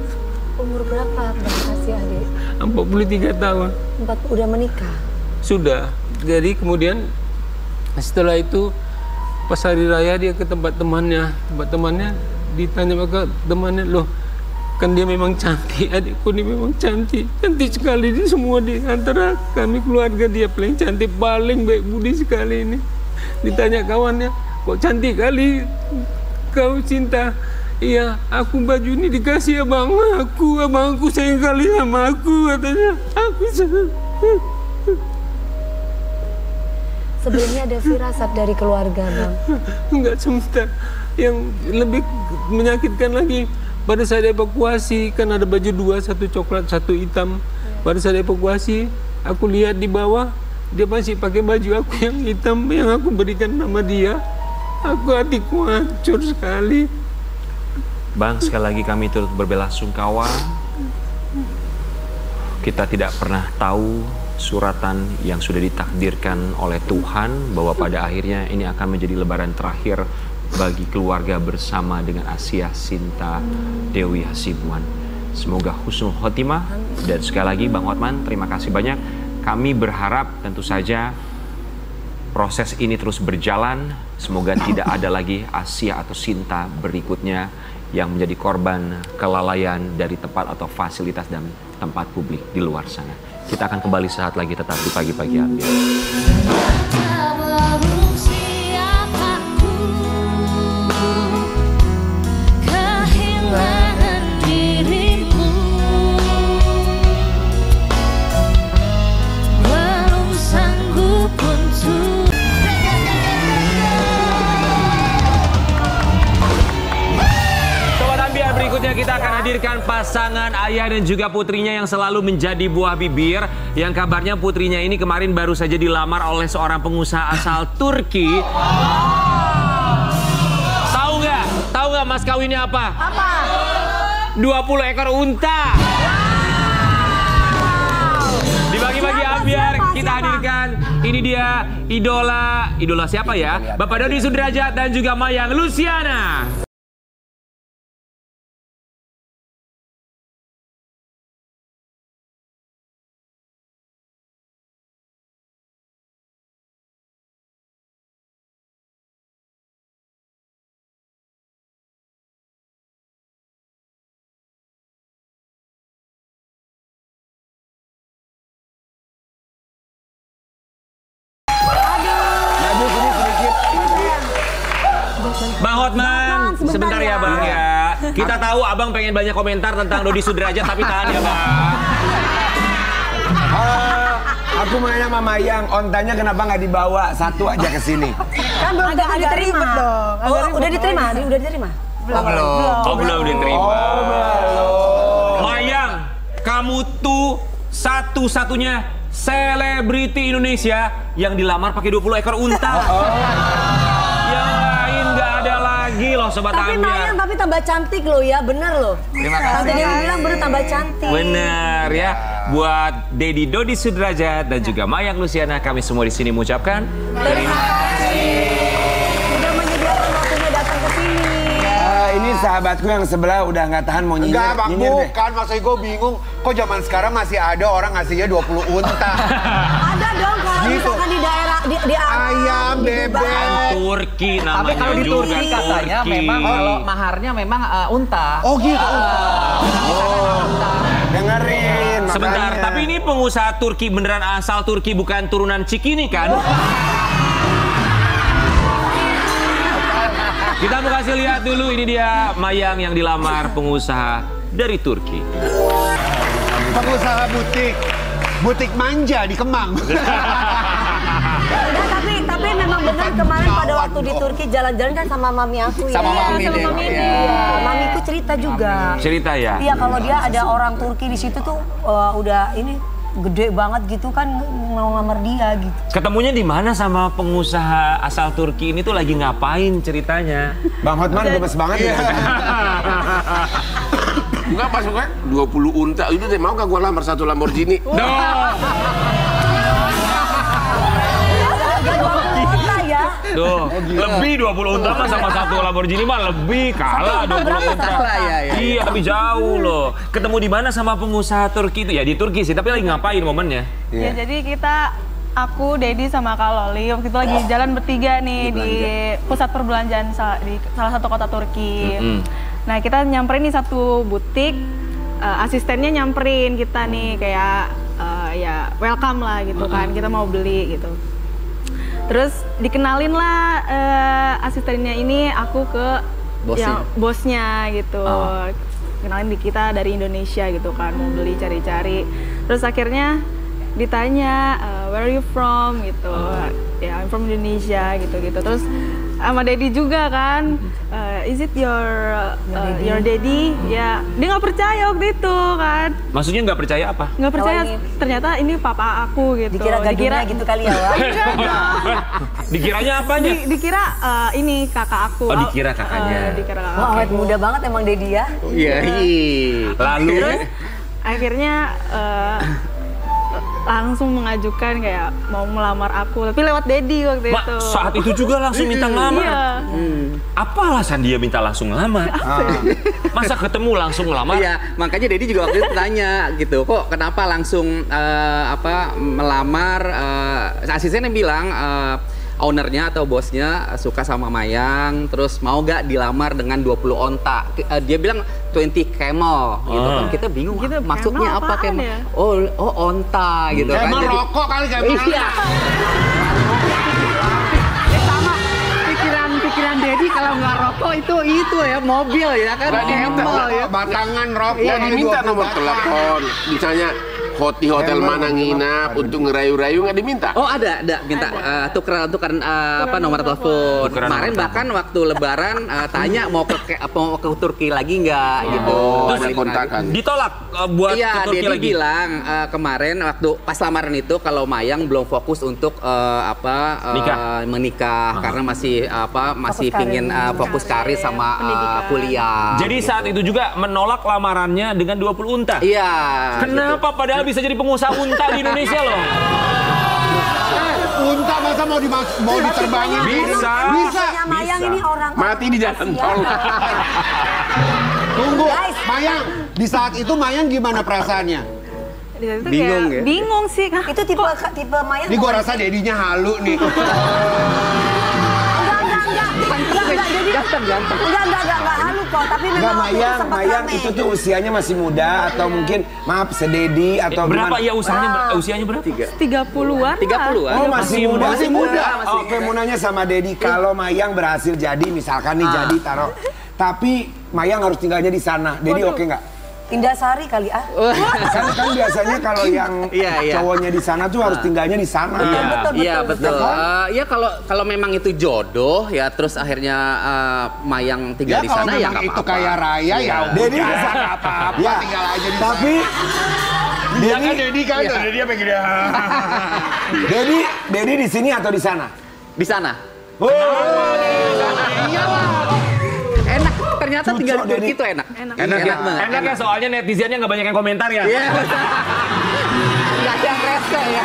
Umur berapa Bang Asia, adik? 43 tahun. Udah menikah? Sudah. Jadi kemudian setelah itu pas hari raya dia ke tempat temannya ditanya maka temannya, "Loh, kan dia memang cantik, adikku ini memang cantik sekali, di semua di antara kami keluarga dia paling cantik, paling baik budi sekali ini." Ditanya kawannya, "Kok cantik kali kau, Cinta?" "Iya, aku baju ini dikasih abangku sayang kali sama aku," katanya. "Aku Sebelumnya ada firasat dari keluarga, Bang? Enggak, sebentar. Yang lebih menyakitkan lagi, pada saat evakuasi kan ada baju 2, 1 coklat, 1 hitam. Pada saat evakuasi, aku lihat di bawah dia masih pakai baju aku yang hitam yang aku berikan nama dia. Hatiku hancur sekali. Bang, sekali lagi kami turut berbelasungkawa. Kita tidak pernah tahu suratan yang sudah ditakdirkan oleh Tuhan bahwa pada akhirnya ini akan menjadi lebaran terakhir bagi keluarga bersama dengan Asia Sinta Dewi Hasibuan. Semoga husnul khotimah, dan sekali lagi Bang Hotman, terima kasih banyak. Kami berharap tentu saja proses ini terus berjalan. Semoga tidak ada lagi Asia atau Sinta berikutnya yang menjadi korban kelalaian dari tempat atau fasilitas dan tempat publik di luar sana. Kita akan kembali saat lagi, tetap di Pagi-Pagi Ambiar. Kita akan hadirkan pasangan ayah dan juga putrinya yang selalu menjadi buah bibir. Yang kabarnya putrinya ini kemarin baru saja dilamar oleh seorang pengusaha asal Turki. Tahu nggak mas kawinnya apa? Apa? 20 ekor unta. Di Pagi-Pagi Ambiar kita hadirkan, ini dia idola siapa ya? Bapak Dodi Sudrajat dan juga Mayang Luciana. Kita tahu abang pengen banyak komentar tentang Dodi Sudrajat, tapi tahan ya bang. Aku mau nanya sama Mayang, ontanya kenapa nggak dibawa satu aja ke sini? Kan belum tentu diterima. Udah diterima? Udah diterima? Belum diterima. Mayang, kamu tuh satu-satunya selebriti Indonesia yang dilamar pakai 20 ekor unta. Yang lain nggak ada lagi loh Sobat Tapi Ambiar. Mayang tapi tambah cantik loh ya, bener loh. Terima kasih. Tante Dewi bilang bener tambah cantik. Bener ya. Buat Dedi Dodi Sudrajat dan juga Mayang Luciana, kami semua di sini mengucapkan Terima kasih. Udah menyediakan waktunya datang ke sini. Ini sahabatku yang sebelah udah nggak tahan mau nyinyir. Enggak, Bang, nyinyir deh. bukan. Maksudnya gue bingung. Kok zaman sekarang masih ada orang ngasihnya 20 unta? Ada dong kalau Gitu. misalkan di daerah di Ayam, di bebek. Dubai. Turki namanya. Tapi kalau di juga Turki katanya Turki. memang kalau maharnya memang unta. Oh gitu. Dengerin. Sebentar, makanya. tapi ini pengusaha Turki beneran asal Turki, bukan turunan Cikini kan? Kita mau kasih lihat dulu, ini dia Mayang yang dilamar pengusaha dari Turki. Pengusaha butik manja di Kemang. Nah, tapi memang benar kemarin pada waktu di Turki jalan-jalan kan sama mami aku ya. Sama mami sama deh, mami. iya. Iya, mamiku cerita juga. Cerita ya? Iya, kalau dia ada orang Turki di situ tuh udah ini gede banget gitu kan mau ngelamar dia gitu. Ketemunya di mana sama pengusaha asal Turki ini tuh lagi ngapain ceritanya? Bang Hotman gemes banget ya. Enggak pas gue 20 unta itu deh, mau gak gue lamar satu Lamborghini? Ya. Tuh, lebih 20 unta mah sama satu Lamborghini mah lebih kalah 20 unta. Salah ya. Iya, tapi jauh loh. Ketemu di mana sama pengusaha Turki itu? Ya di Turki sih, tapi lagi ngapain momennya? Ya jadi aku, Dedi sama Kak Loli waktu itu lagi jalan bertiga nih di pusat perbelanjaan di salah satu kota Turki. Nah kita nyamperin nih satu butik, asistennya nyamperin kita nih kayak ya welcome lah gitu kan, kita mau beli gitu. Terus dikenalin lah asistennya ini aku ke bosnya gitu. Kenalin di kita dari Indonesia gitu kan, mau beli cari-cari. Terus akhirnya ditanya where are you from gitu. Ya I'm from Indonesia gitu-gitu. Terus sama Dedi juga kan, is it your daddy? Ya dia nggak percaya waktu itu kan. Maksudnya nggak percaya apa? Nggak percaya, Oh, ini- ternyata ini papa aku gitu. Dikira gadungnya gitu kali ya, Wak. Dikiranya apanya? Dikira ini kakak aku. Oh, dikira kakaknya. Dikira kakak Wah, aku. awet muda banget emang Dedi ya. Iya. Lalu Terus akhirnya langsung mengajukan kayak mau melamar aku, tapi lewat Dedi waktu Mak, itu. saat itu juga langsung minta ngelamar. Iya. Apa alasan dia minta langsung ngelamar? Masa ketemu langsung ngelamar? Iya, makanya Dedi juga waktu itu tanya gitu, kok kenapa langsung melamar? Asistennya bilang ownernya atau bosnya suka sama Mayang, terus mau gak dilamar dengan 20 onta. Dia bilang 20 camel gitu kan. Kita bingung Gitu, maksudnya camel apa apaan camel? ya? Oh onta gitu kan. Emang Jadi- rokok kali kayak Iya. Pikiran Dedi kalau nggak rokok itu ya mobil ya kan, Nggak diminta. camel ya. batangan rokok. Ya kali diminta 20 nomor batang. telepon, misalnya di hotel mana nginap untuk ngerayu-rayu nggak diminta. Oh ada minta tukeran nomor telepon. Tukeran Kemarin nomor bahkan waktu Lebaran tanya mau ke Turki lagi nggak gitu. Oh, Ada ada kontakan. Ditolak buat Iya, ke Turki Dedi lagi. bilang kemarin waktu pas lamaran itu kalau Mayang belum fokus untuk menikah karena masih Fokus pingin karir. fokus karir sama kuliah. Jadi gitu. saat itu juga menolak lamarannya dengan 20 unta. Iya. Kenapa? Padahal bisa jadi pengusaha unta di Indonesia loh. Unta masa mau diterbangin? Bisa. Bisa. Maksudnya Mayang ini orang Mati di jalan tol. Tunggu, Guys. Mayang. Di saat itu Mayang gimana perasaannya? Di saat itu Bingung kayak ya? bingung sih kan. Itu tipe Mayang. Ini gua rasa dedinya halu nih. Enggak halu kok, tapi memang Enggak, waktu itu Mayang, sempat Mayang rame. itu tuh usianya masih muda atau mungkin maaf sededi atau Berapa gimana? ya usianya berapa? 30-an. 30-an. Oh masih muda. Masih muda. Oke, mau nanya sama Dedi, kalau Mayang berhasil jadi misalkan nih jadi taruh tapi Mayang harus tinggalnya di sana. Dedi oke nggak? Indasari kali ah. Kan biasanya kalau yang cowoknya di sana tuh harus tinggalnya di sana. Iya betul. Ya kalau memang itu jodoh ya terus akhirnya Mayang tinggal di sana ya nggak apa-apa. Itu kayak Raya ya. Dedi bisa apa-apa, tinggal aja di sana. Tapi dia kan Dedi kan, Dedi apa gini? Dedi di sini atau di sana? Di sana. Enak, ternyata tinggal di Turki itu enak. Enak ya, soalnya netizennya nggak banyak yang komentar ya. Iya. Nggak ada yang rese ya.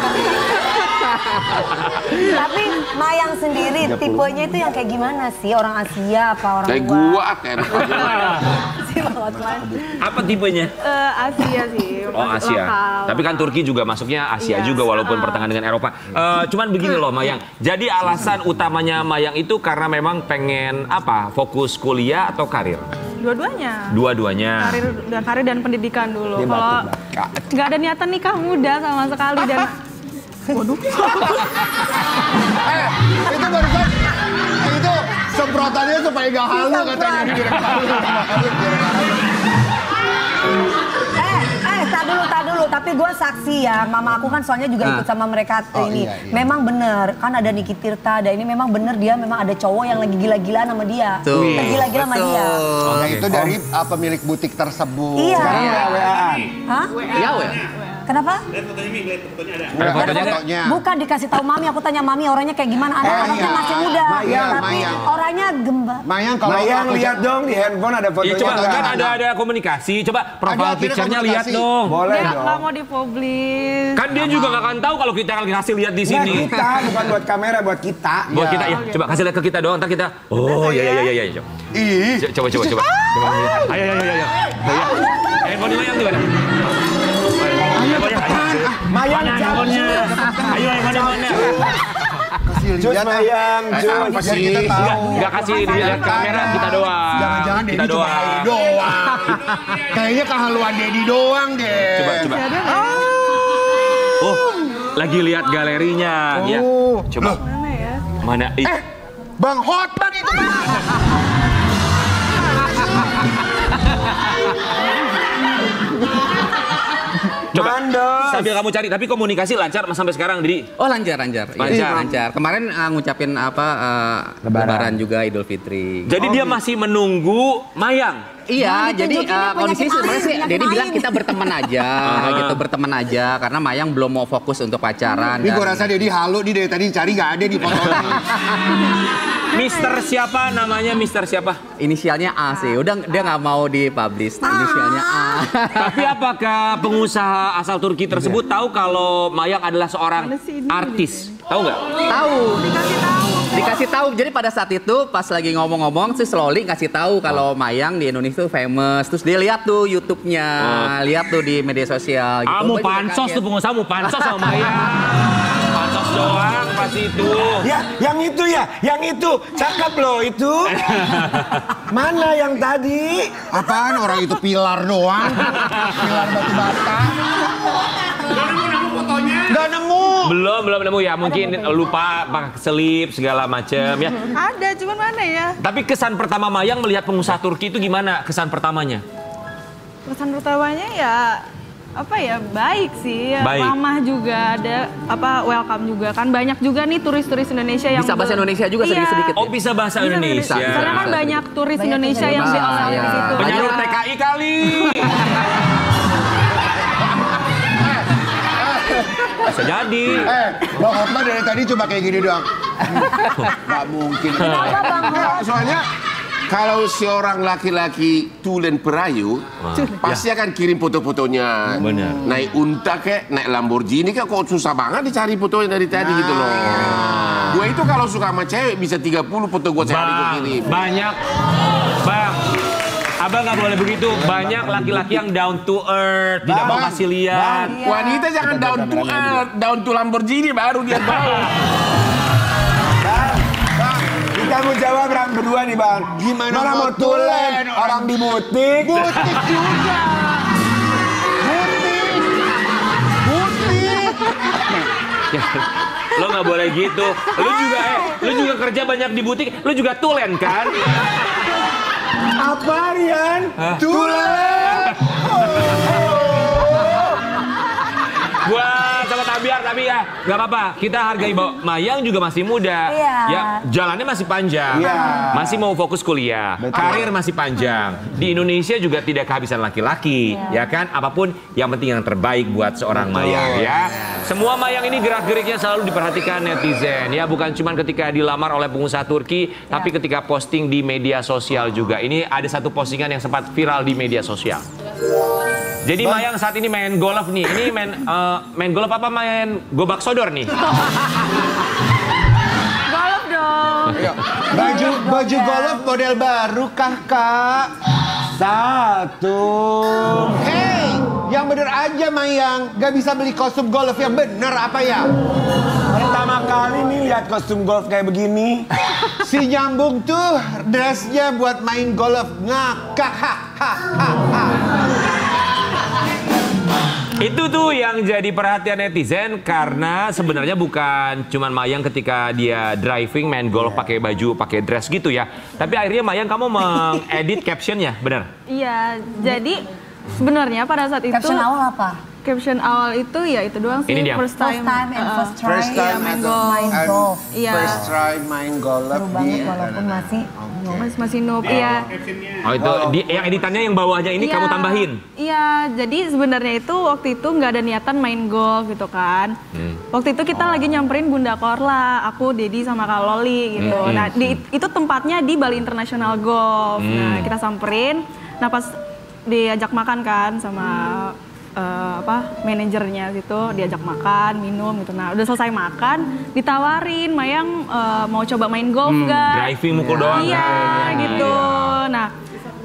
Tapi Mayang sendiri tipenya itu yang kayak gimana sih? Orang Asia apa orang Kayak luar? gua kayak Apa tipenya? Asia sih. Oh Asia. Lokal. Tapi kan Turki juga masuknya Asia juga walaupun pertengahan dengan Eropa. Cuman begini loh Mayang. Jadi alasan utamanya Mayang itu karena memang pengen apa? Fokus kuliah atau karir? Dua-duanya. Dua-duanya. Karir dan pendidikan dulu. Kalau nggak ada niatan nikah muda sama sekali dan waduh. Itu barusan itu semprotannya supaya gak halu katanya di Tak dulu. Tapi gue saksi ya, mama aku kan soalnya juga ikut sama mereka ini. Memang bener, kan ada Niki Tirta, ada ini memang bener dia memang ada cowok yang lagi gila-gilaan sama dia. Gila-gila sama dia. Itu dari pemilik butik tersebut. Iya. WA-an. Hah? Ya weh. Kenapa? Ada fotonya. Bukan dikasih tahu mami, aku tanya mami orangnya kayak gimana. Anak-anaknya masih muda, tapi orangnya gembar. Mayang lihat dong di handphone ada fotonya. Iya coba kan ada komunikasi. Coba profile picture-nya lihat dong. Boleh Dia dong. nggak mau dipublis. Kan dia juga nggak akan tahu kalau kita akan kasih lihat di sini. Buat kita, bukan buat kamera, buat kita. Buat kita ya. Coba kasih lihat ke kita doang, ntar kita. Oh iya. Coba. Ayo. Handphone Mayang di mana? Mayang handphonenya. Ayo handphonenya mana? Jus Mayang, Apa sih? Kita tahu. Nggak kasih lihat kamera, kita doang. Jangan-jangan kita Dedi cuma ini doang. Kayaknya kehaluan Dedi doang deh. Coba. Oh, lagi lihat galerinya ya. Coba. Mana ya? Mana? Bang Hotman itu. Coba. Mandos. Sambil kamu cari, tapi komunikasi lancar sampai sekarang, Didi. Oh lancar. Lancar. Kemarin ngucapin Lebaran juga Idul Fitri. Jadi dia masih menunggu Mayang. Iya, jadi kondisi sebenarnya sih Dedi bilang kita berteman aja, gitu berteman aja karena Mayang belum mau fokus untuk pacaran. Ini gue rasa Dedi halu nih dari tadi cari gak ada di foto ini. Mister siapa namanya? Mister siapa? Inisialnya A sih. Udah dia nggak mau dipublish. Inisialnya A. Tapi apakah pengusaha asal Turki tersebut tahu kalau Mayang adalah seorang artis? Tahu nggak? Tahu. Dikasih tahu. Jadi pada saat itu pas lagi ngomong-ngomong si Slowly kasih tahu kalau Mayang di Indonesia tuh famous. Terus dia lihat tuh YouTube-nya, lihat tuh di media sosial gitu. Mau pansos tuh pengusaha, mau pansos sama Mayang. Pansos doang pas itu. Ya, yang itu cakep loh itu. Mana yang tadi? Apaan orang itu pilar doang? Pilar batu bata. Gak nemu. Belum nemu ya, mungkin lupa pakai selip segala macem ya. Ada, cuman mana ya? Tapi kesan pertama Mayang melihat pengusaha Turki itu gimana kesan pertamanya? Kesan pertamanya ya baik sih, Baik. ramah juga, ada welcome juga kan, banyak juga nih turis-turis Indonesia yang bisa bahasa Indonesia juga sedikit-sedikit. Oh bisa bahasa Indonesia. Karena kan banyak turis Indonesia yang di situ. Penyalur TKI kali. Bisa jadi. Bang Hotman dari tadi cuma kayak gini doang. Gak mungkin. Soalnya kalau seorang laki-laki tulen perayu, pasti akan kirim foto-fotonya. Benar. Naik unta kek, naik Lamborghini kek, kok susah banget dicari fotonya dari tadi gitu loh. Gue itu kalau suka sama cewek bisa 30 foto gue sehari gue kirim. Banyak, Bang. Abang nggak boleh begitu. Banyak laki-laki yang down to earth, tidak mau kasih lihat. Wanita jangan down to earth, down to Lamborghini baru dia tahu. Kita mau jawab orang berdua nih bang. Gimana Mana mau tulen? Orang di butik. Butik juga. Butik. Lo nggak boleh gitu. Lu juga kerja banyak di butik. Lu juga tulen kan? Apa Rian? Tulen. Buat sahabat Ambiar, tapi ya nggak apa-apa. Kita hargai bahwa Mayang juga masih muda. Iya. Ya, jalannya masih panjang. Iya. Masih mau fokus kuliah. Karir masih panjang. Di Indonesia juga tidak kehabisan laki-laki. Ya kan? Apapun yang penting yang terbaik buat seorang Mayang ya. Semua Mayang ini gerak-geriknya selalu diperhatikan netizen. Ya, bukan cuma ketika dilamar oleh pengusaha Turki, tapi ketika posting di media sosial juga. Ini ada satu postingan yang sempat viral di media sosial. Jadi Mayang saat ini main golf nih. Ini main golf apa main gobak sodor nih? Golf dong. Baju golf model baru kah, Kak? 1. Hey, yang bener aja Mayang. Gak bisa beli kostum golf yang bener apa ya? Pertama kali nih lihat kostum golf kayak begini. Si nyambung tuh dressnya buat main golf. Ngakak, ha. Itu tuh yang jadi perhatian netizen karena sebenarnya bukan cuman Mayang ketika dia driving main golf pakai baju, pakai dress gitu ya. Tapi akhirnya Mayang kamu mengedit captionnya, benar? Iya, jadi sebenarnya pada saat itu Caption awal apa? caption awal itu ya itu doang sih. Ini dia. First time and first try. First time main atau golf. Main golf. Iya. First try main golf. Seru banget walaupun Masih noob, iya. Oh itu yang editannya yang bawahnya ini Iya, kamu tambahin? Iya, jadi sebenarnya itu waktu itu nggak ada niatan main golf gitu kan. Waktu itu kita lagi nyamperin Bunda Korla, aku, Dedi sama Kak Loli gitu. Nah, itu tempatnya di Bali International Golf. Nah, kita samperin. Nah, pas diajak makan kan sama manajernya gitu, diajak makan, minum gitu. Nah, udah selesai makan, ditawarin, Mayang mau coba main golf nggak? Driving mukul doang. Iya, gitu. Nah,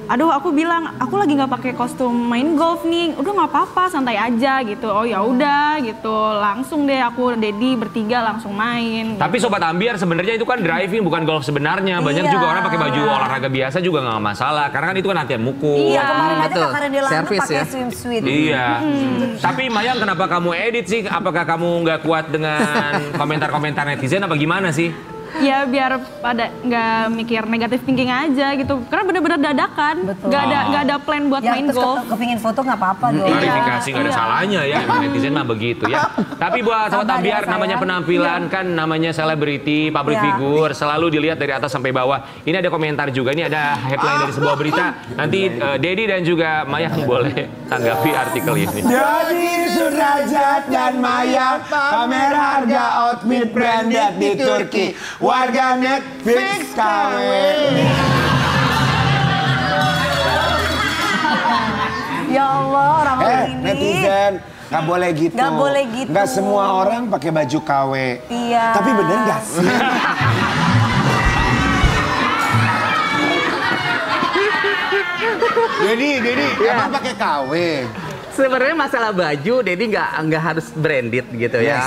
aduh, aku bilang aku lagi nggak pakai kostum main golf nih. Udah nggak apa-apa, santai aja gitu. Oh ya udah gitu. Langsung deh aku Dedi bertiga langsung main. Tapi Sobat Ambiar sebenarnya itu kan driving bukan golf sebenarnya. Banyak juga orang pakai baju olahraga biasa juga nggak masalah. Karena kan itu kan latihan mukul. Iya, kemarin aja betul. Kak Randy Lando Service pakai ya. swimsuit. Iya. Tapi Mayang kenapa kamu edit sih? Apakah kamu nggak kuat dengan komentar-komentar netizen apa gimana sih? Ya biar pada nggak mikir negatif thinking aja gitu. Karena bener-bener dadakan. Betul. Nggak ada plan buat Ya, main terus golf. kepingin foto nggak apa-apa dong. Klarifikasi nggak ada salahnya ya, emang netizen mah begitu ya. Tapi buat Sobat Sabar ya, Ambiar, sayang. namanya penampilan kan namanya selebriti, public Iya. figure, selalu dilihat dari atas sampai bawah. Ini ada komentar juga, ini ada headline dari sebuah berita. Nanti Dedi dan juga Mayang boleh tanggapi artikel ini. Jadi Sudrajat dan Mayang pamer harga outfit branded di Turki. Warganet fix KW. Ya Allah, orang ini. Netizen, nggak boleh gitu. Nggak boleh gitu. Nggak semua orang pakai baju KW. Iya. Tapi bener nggak sih? Dedi, emang pakai KW? Sebenarnya masalah baju, Dedi nggak harus branded gitu ya.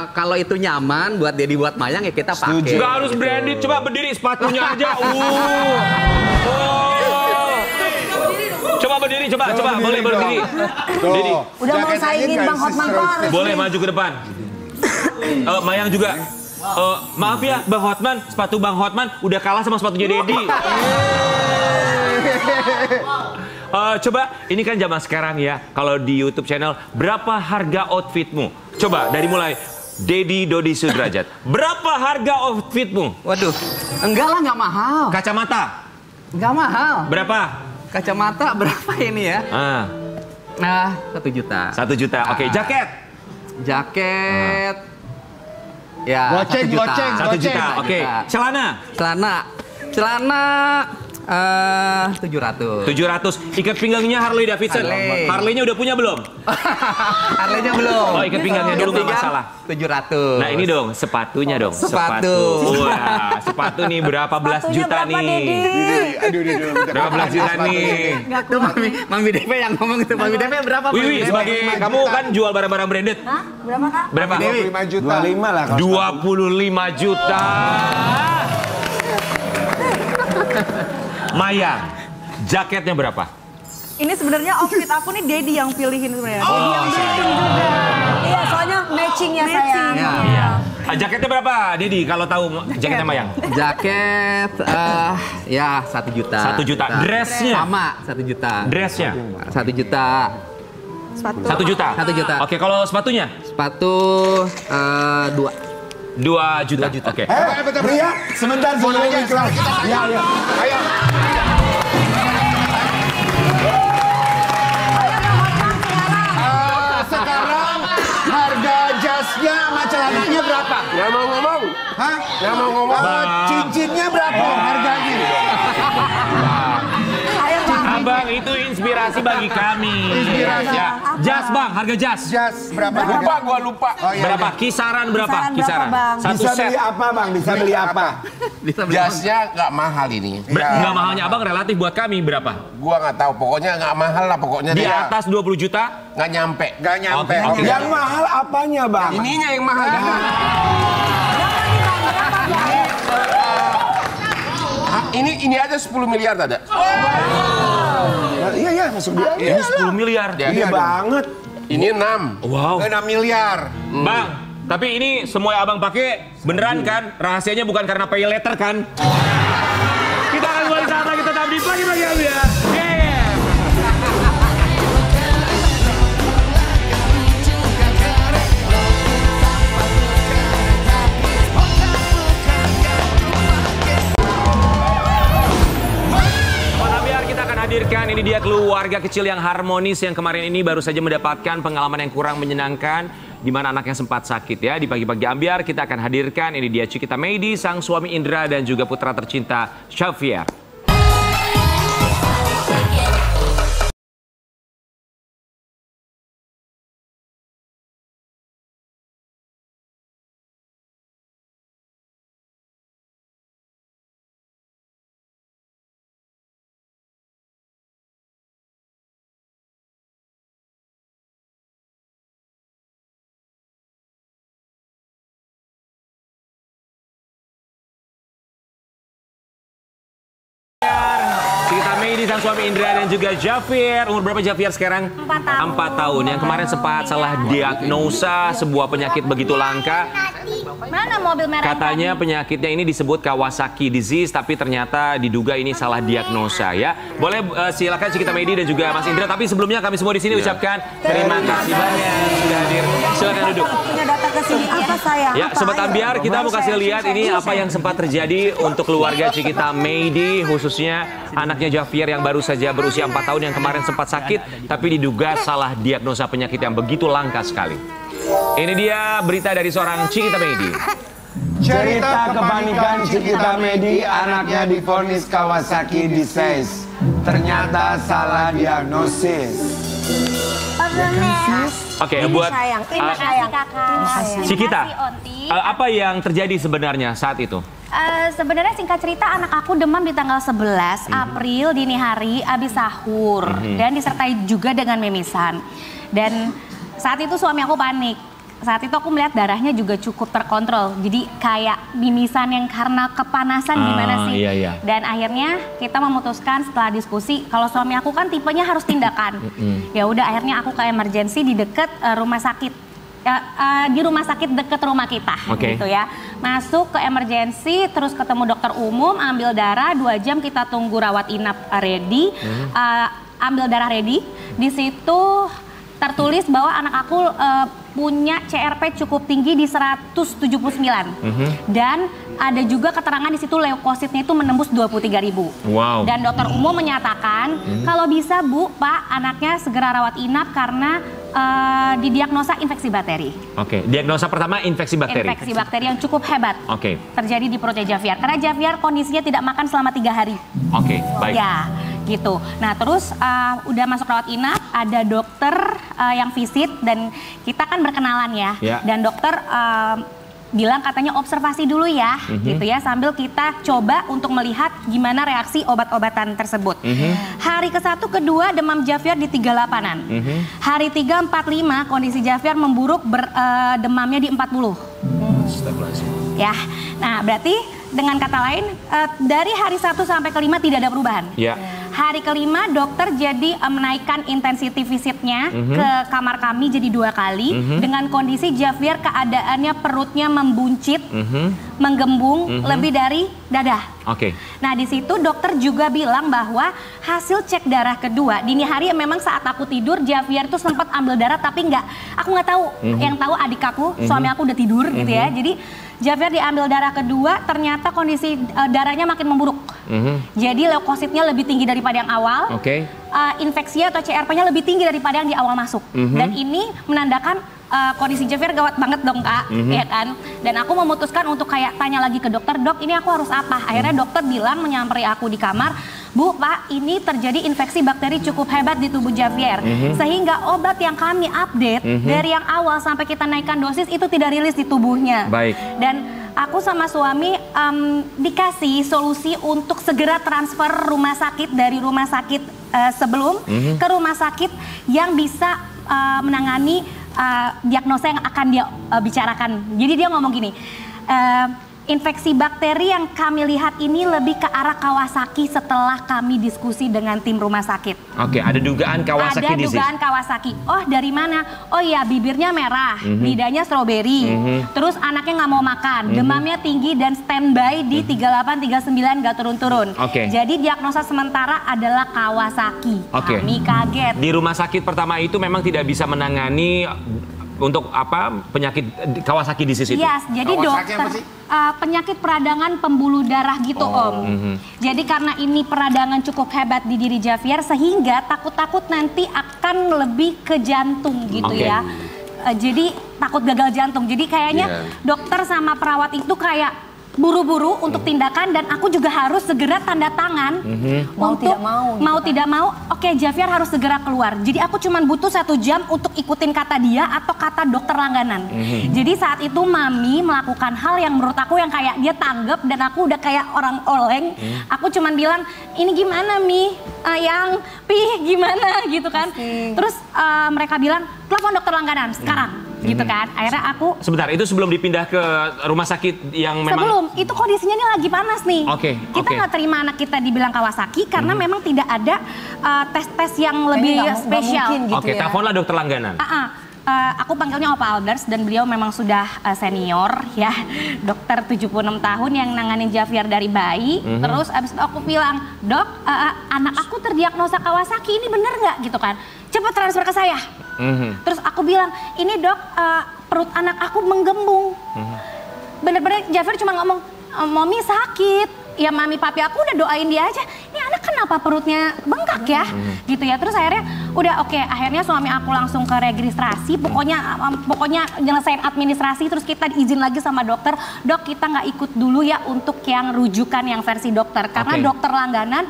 Kalau itu nyaman buat Dedi buat Mayang ya kita pakai. Nggak harus branded, coba berdiri sepatunya aja. Coba berdiri, coba boleh berdiri. Dedi, Udah mau saingin Bang Hotman Paris. boleh maju ke depan. Mayang juga. Maaf ya Bang Hotman, sepatu Bang Hotman udah kalah sama sepatunya Dedi. Coba, ini kan zaman sekarang ya, kalau di YouTube channel, berapa harga outfitmu? Coba, dari mulai Dedi Dodi Sudrajat, berapa harga outfitmu? Waduh, enggak lah, nggak mahal. Kacamata, Nggak mahal. berapa? Kacamata berapa ini ya? Nah, 1 juta. 1 juta, oke. Jaket? Jaket. Ya, Goceng, 1 juta. goceng. 1 juta, oke. Celana? Celana 700. 700. Ikat pinggangnya Harley Davidson. Harley. Harley-nya udah punya belum? Harley-nya belum. Oh, ikat pinggangnya dulu nggak masalah. 700. Nah ini dong, sepatunya dong. Sepatu. Wah, sepatu nih berapa belas Sepatunya juta berapa, nih? Dedi? Aduh. Berapa belas juta nih? Tuh Mami DP yang ngomong itu. Mami DP berapa? Wiwi, sebagai kamu kan jual barang-barang branded. Hah? Berapa, Kak? Berapa? 25 juta. 25 lah. 25 juta. Mayang, jaketnya berapa? Ini sebenarnya outfit aku nih Dedi yang pilihin sebenarnya. Dedi yang pilihin juga. Iya, soalnya matching ya saya. Matching. Iya. Jaketnya berapa, Dedi? Kalau tahu jaketnya Mayang? Jaket ya 1 juta. 1 juta. Dressnya? Sama 1 juta. Dressnya? 1 juta. Sepatu. 1 juta? 1 juta. Oke, kalau sepatunya? Sepatu 2 juta. Oke. Pria, sebentar sebelum iklan. Ya, ya. Ayo. Sekarang harga jasnya sama celananya berapa? Nggak mau ngomong. Hah? Nggak mau ngomong. Cincinnya berapa harganya? Abang, itu inspirasi bagi kami. Inspirasi. Ya. Jas, Bang, harga jas. Jas berapa harga? Lupa, gua lupa. Oh, iya, Berapa? iya. Kisaran berapa? Kisaran berapa, Bang? Satu Bisa set. beli apa, Bang? Bisa beli apa? Jasnya nggak mahal ini. Nggak mahalnya Abang relatif buat kami berapa? Gua nggak tahu. Pokoknya nggak mahal lah. Pokoknya Di dia atas 20 juta? nggak nyampe. Nggak nyampe. Oke. Yang mahal apanya, Bang? Ininya yang mahal. Ini aja 10 miliar ada. Iya, iya, masuk dia. Ini 10 miliar. Ya. Iya banget. Ini 6. Wow. 6 miliar. Bang, tapi ini semua yang Abang pakai beneran kan? Rahasianya bukan karena pay letter kan? Kita akan mulai saat lagi tetap di Pagi-Pagi Ambiar. Yeah. Kita akan hadirkan, ini dia keluarga kecil yang harmonis yang kemarin ini baru saja mendapatkan pengalaman yang kurang menyenangkan di mana anaknya sempat sakit ya. Di Pagi-Pagi Ambiar kita akan hadirkan, ini dia Cikita Meidi, sang suami Indra dan juga putra tercinta Xavier. Cikita Meidi, sang suami Indra dan juga Xavier. Umur berapa Xavier sekarang? 4 tahun. 4 tahun. Yang kemarin sempat salah diagnosa sebuah penyakit begitu langka. Mana mobil merah? Katanya penyakitnya ini disebut Kawasaki disease, tapi ternyata diduga ini salah diagnosa ya. Boleh silakan Cikita Meidi dan juga Mas Indra. Tapi sebelumnya kami semua di sini ucapkan terima kasih banyak sudah hadir. Silakan duduk. Punya datang ke sini apa sayang? Ya, Apa? Sobat Ayo. Ambiar, kita mau kasih lihat ini apa yang sempat terjadi untuk keluarga Cikita Meidi, khususnya anaknya Xavier yang baru saja berusia 4 tahun yang kemarin sempat sakit, tapi diduga salah diagnosa penyakit yang begitu langka sekali. Ini dia berita dari seorang Cikita Meidi. Cerita kepanikan Cikita Meidi, anaknya divonis Kawasaki disease. Ternyata salah diagnosis. Oke, Ini buat sayang, ini sayang. Cikita, Terima kasih, Onti. apa yang terjadi sebenarnya saat itu? Sebenarnya singkat cerita anak aku demam di tanggal 11 April dini hari abis sahur dan disertai juga dengan mimisan. Dan saat itu suami aku panik. Saat itu aku melihat darahnya juga cukup terkontrol. Jadi kayak mimisan yang karena kepanasan gimana sih. Iya, iya. Dan akhirnya kita memutuskan setelah diskusi kalau suami aku kan tipenya harus tindakan. Ya udah akhirnya aku ke emergency di dekat rumah sakit. Di rumah sakit dekat rumah kita gitu ya. Masuk ke emergency terus ketemu dokter umum, ambil darah 2 jam kita tunggu rawat inap ready. Ambil darah ready. Di situ tertulis bahwa anak aku punya CRP cukup tinggi di 179 dan ada juga keterangan di situ leukositnya itu menembus 23.000. Wow. Dan dokter umum menyatakan kalau bisa Bu, Pak, anaknya segera rawat inap karena didiagnosa infeksi bakteri. Oke, diagnosa pertama infeksi bakteri. Infeksi bakteri yang cukup hebat. Oke. Terjadi di perutnya Xavier karena Xavier kondisinya tidak makan selama 3 hari. Oke, baik. Ya, gitu. Nah, terus udah masuk rawat inap, ada dokter yang visit dan kita kan berkenalan ya. Dan dokter bilang katanya observasi dulu ya, gitu ya, sambil kita coba untuk melihat gimana reaksi obat-obatan tersebut. Hari ke-1, ke-2 demam Xavier di 38-an. Hari 3, 4, 5 kondisi Xavier memburuk, demamnya di 40. Ya, nah berarti dengan kata lain dari hari 1 sampai ke-5 tidak ada perubahan. Hari kelima dokter jadi menaikkan intensity visitnya ke kamar kami jadi 2 kali dengan kondisi Javier keadaannya perutnya membuncit, menggembung lebih dari dada. Oke. Nah di situ dokter juga bilang bahwa hasil cek darah kedua dini hari memang saat aku tidur Javier itu sempat ambil darah tapi aku nggak tahu. Yang tahu adik aku, suami aku udah tidur gitu ya. Jadi Javier diambil darah kedua, ternyata kondisi darahnya makin memburuk. Jadi leukositnya lebih tinggi daripada yang awal. Infeksinya atau CRP-nya lebih tinggi daripada yang di awal masuk. Dan ini menandakan kondisi Javier gawat banget dong Kak, ya kan? Dan aku memutuskan untuk kayak tanya lagi ke dokter, dok ini aku harus apa? Akhirnya dokter bilang menyamperi aku di kamar, Bu, Pak, ini terjadi infeksi bakteri cukup hebat di tubuh Javier. Sehingga obat yang kami update dari yang awal sampai kita naikkan dosis itu tidak rilis di tubuhnya. Baik. Dan aku sama suami dikasih solusi untuk segera transfer rumah sakit dari rumah sakit sebelum ke rumah sakit yang bisa menangani diagnosa yang akan dia bicarakan. Jadi dia ngomong gini, infeksi bakteri yang kami lihat ini lebih ke arah Kawasaki setelah kami diskusi dengan tim rumah sakit. Oke, ada dugaan Kawasaki Ada dugaan Kawasaki. Oh dari mana? Oh ya bibirnya merah, lidahnya stroberi, terus anaknya nggak mau makan, demamnya tinggi dan standby di 38-39 nggak turun-turun. Jadi diagnosa sementara adalah Kawasaki. Kami kaget. Di rumah sakit pertama itu memang tidak bisa menangani untuk apa penyakit Kawasaki disease itu? Yes, jadi Kawasaki dokter penyakit peradangan pembuluh darah gitu Om. Jadi karena ini peradangan cukup hebat di diri Javier sehingga takut-takut nanti akan lebih ke jantung gitu ya. Jadi takut gagal jantung. Jadi kayaknya dokter sama perawat itu kayak buru-buru untuk tindakan dan aku juga harus segera tanda tangan untuk mau tidak mau oke, Javier harus segera keluar. Jadi aku cuma butuh 1 jam untuk ikutin kata dia atau kata dokter langganan. Jadi saat itu Mami melakukan hal yang menurut aku yang kayak dia tanggap dan aku udah kayak orang oleng. Aku cuma bilang ini gimana Mi, yang Pi gimana gitu kan. Terus mereka bilang telepon dokter langganan sekarang. Gitu kan, akhirnya aku sebentar, itu sebelum dipindah ke rumah sakit yang memang sebelum, itu kondisinya ini lagi panas nih. Kita nggak terima anak kita dibilang Kawasaki karena memang tidak ada tes-tes yang lebih spesial. Oke, teleponlah dokter langganan. Aku panggilnya Opa Alders dan beliau memang sudah senior ya, dokter 76 tahun yang nanganin Javier dari bayi. Terus abis itu aku bilang, dok, anak aku terdiagnosa Kawasaki, ini bener nggak gitu kan? Cepat transfer ke saya. Terus aku bilang, ini dok, perut anak aku menggembung. Bener-bener Javier cuma ngomong, Mami sakit. Ya mami papi aku udah doain dia aja, ini anak kenapa perutnya bengkak ya, gitu ya. Terus akhirnya udah oke, akhirnya suami aku langsung ke registrasi, pokoknya nyelesain administrasi, terus kita izin lagi sama dokter, dok kita nggak ikut dulu ya untuk yang rujukan yang versi dokter, karena dokter langganan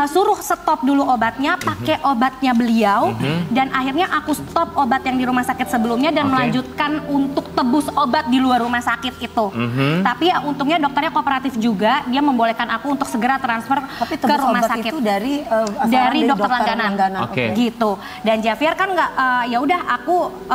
suruh stop dulu obatnya, pakai obatnya beliau, dan akhirnya aku stop obat yang di rumah sakit sebelumnya dan melanjutkan untuk tebus obat di luar rumah sakit itu. Tapi ya untungnya dokternya kooperatif juga, dia membolehkan aku untuk segera transfer ke rumah sakit itu dari dokter langganan. Gitu. Dan Javier kan nggak, ya udah aku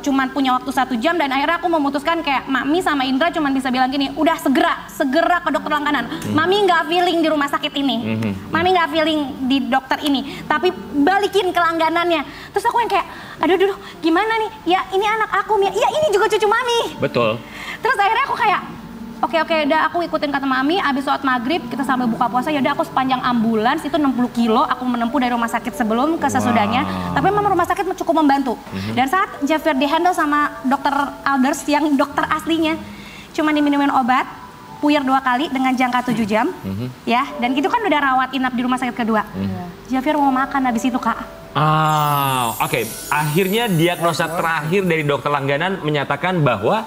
cuman punya waktu 1 jam dan akhirnya aku memutuskan kayak Mami sama Indra cuman bisa bilang gini, udah segera ke dokter langganan. Mami nggak feeling di rumah sakit ini, Mami nggak feeling di dokter ini, tapi balikin ke langganannya. Terus aku yang kayak, aduh gimana nih? Ya ini anak aku, ya ini juga cucu Mami. Betul. Terus akhirnya aku kayak, oke, udah aku ikutin kata Mami, abis sholat maghrib kita sambil buka puasa, yaudah aku sepanjang ambulans itu 60 kilo aku menempuh dari rumah sakit sebelum ke sesudahnya. Tapi memang rumah sakit cukup membantu. Dan saat Javier dihandle sama dokter Alders yang dokter aslinya, cuma diminumin obat, puyer 2 kali dengan jangka 7 jam, ya. Dan itu kan udah rawat inap di rumah sakit kedua. Javier mau makan habis itu Kak. Akhirnya diagnosa terakhir dari dokter langganan menyatakan bahwa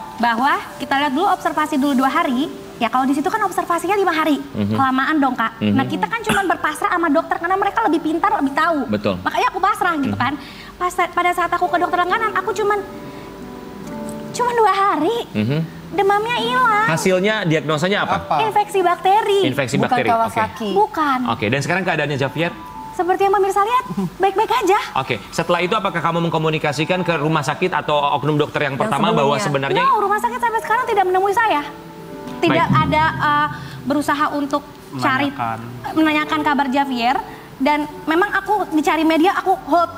kita lihat dulu observasi dulu 2 hari. Ya kalau di situ kan observasinya 5 hari, kelamaan dong Kak. Nah kita kan cuma berpasrah sama dokter karena mereka lebih pintar, lebih tahu. Betul. Makanya aku pasrah gitu kan. Pada saat aku ke dokter langganan, aku cuma 2 hari. Demamnya hilang. Hasilnya diagnosanya apa? Infeksi bakteri. Infeksi bakteri. Bukan Kawasaki. Bukan. Dan sekarang keadaannya Javier? Seperti yang pemirsa lihat, baik-baik aja. Setelah itu apakah kamu mengkomunikasikan ke rumah sakit atau oknum dokter yang pertama bahwa sebenarnya? Rumah sakit sampai sekarang tidak menemui saya. Tidak ada berusaha untuk menanyakan kabar Javier. Dan memang aku dicari media, aku hold,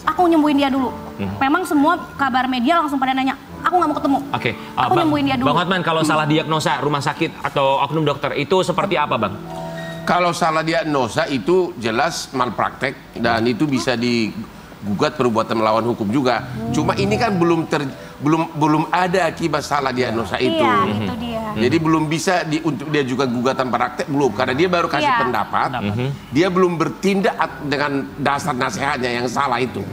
aku nyembuhin dia dulu. Memang semua kabar media langsung pada nanya, aku nggak mau ketemu. Oke, aku nyembuhin dia dulu. Bang Hotman, kalau salah diagnosa rumah sakit atau oknum dokter itu seperti apa, Bang? Kalau salah diagnosa itu jelas malpraktek dan itu bisa digugat perbuatan melawan hukum juga. Cuma ini kan belum ada akibat salah diagnosa itu. Iya, itu dia. Jadi belum bisa untuk dia juga gugatan praktek belum karena dia baru kasih pendapat. Dia belum bertindak dengan dasar nasihatnya yang salah itu.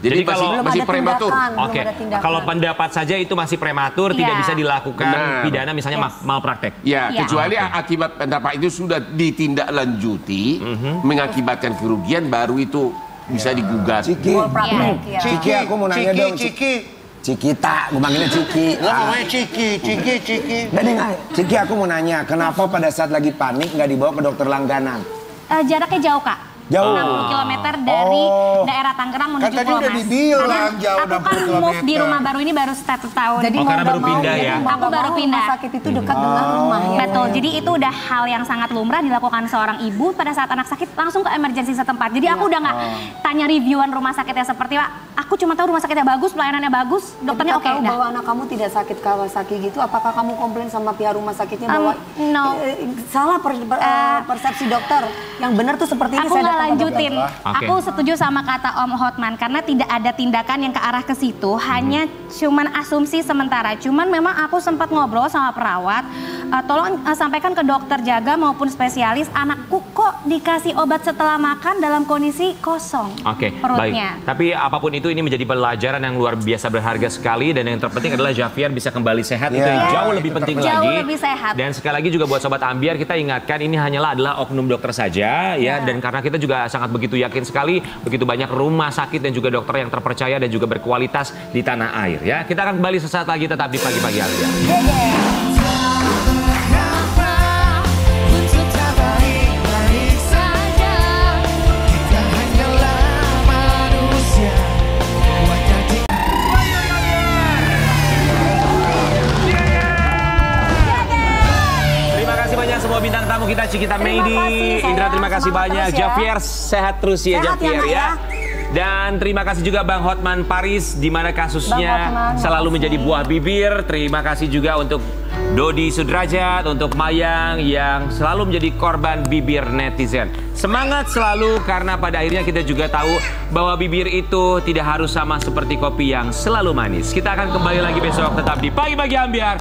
Jadi masih prematur. Oke. Kalau pendapat saja itu masih prematur, tidak bisa dilakukan pidana misalnya malpraktek. Ya, kecuali akibat pendapat itu sudah ditindaklanjuti mengakibatkan kerugian baru itu bisa digugat. Ciki, aku mau nanya dong. Cikita, gue manggilnya Ciki. Lo ngomongnya Ciki. Ciki, aku mau nanya, kenapa pada saat lagi panik nggak dibawa ke dokter langganan? Jaraknya jauh, Kak. Jauh. 60 km dari daerah Tangerang menuju Kan tadi Pulau udah Mas. dibilang jauh Aku kan 60 move di kilometer. rumah baru ini baru 1 tahun. Jadi karena baru pindah ya? Aku baru pindah. Rumah sakit itu dekat dengan rumah ya. Betul, jadi itu udah hal yang sangat lumrah dilakukan seorang ibu pada saat anak sakit langsung ke emergency setempat. Jadi aku udah nggak tanya reviewan rumah sakitnya seperti apa. Aku cuma tahu rumah sakitnya bagus, pelayanannya bagus, dokternya oke. Tahu bahwa anak kamu tidak sakit Kawasaki gitu, apakah kamu komplain sama pihak rumah sakitnya bahwa no. Salah persepsi dokter? Yang benar tuh seperti ini. Aku nggak lanjutin. Oke. Aku setuju sama kata Om Hotman karena tidak ada tindakan yang ke arah ke situ, hanya cuman asumsi sementara. Cuman memang aku sempat ngobrol sama perawat, tolong sampaikan ke dokter jaga maupun spesialis, anakku kok dikasih obat setelah makan dalam kondisi kosong perutnya. Baik. Tapi apapun itu ini menjadi pelajaran yang luar biasa berharga sekali dan yang terpenting adalah Javier bisa kembali sehat itu yang jauh lebih penting lagi. Jauh lebih sehat. Dan sekali lagi juga buat Sobat Ambiar kita ingatkan ini hanyalah adalah oknum dokter saja ya dan karena kita juga sangat begitu yakin sekali begitu banyak rumah sakit dan juga dokter yang terpercaya dan juga berkualitas di tanah air ya. Kita akan kembali sesaat lagi tetap di Pagi-Pagi Ambiar. Semua bintang tamu kita, Cikita Meidi, Indra terima kasih banyak, Javier sehat terus ya Javier ya. Dan terima kasih juga Bang Hotman Paris di mana kasusnya selalu menjadi buah bibir. Terima kasih juga untuk Dodi Sudrajat, untuk Mayang yang selalu menjadi korban bibir netizen. Semangat selalu karena pada akhirnya kita juga tahu bahwa bibir itu tidak harus sama seperti kopi yang selalu manis. Kita akan kembali lagi besok tetap di Pagi-Pagi Ambiar.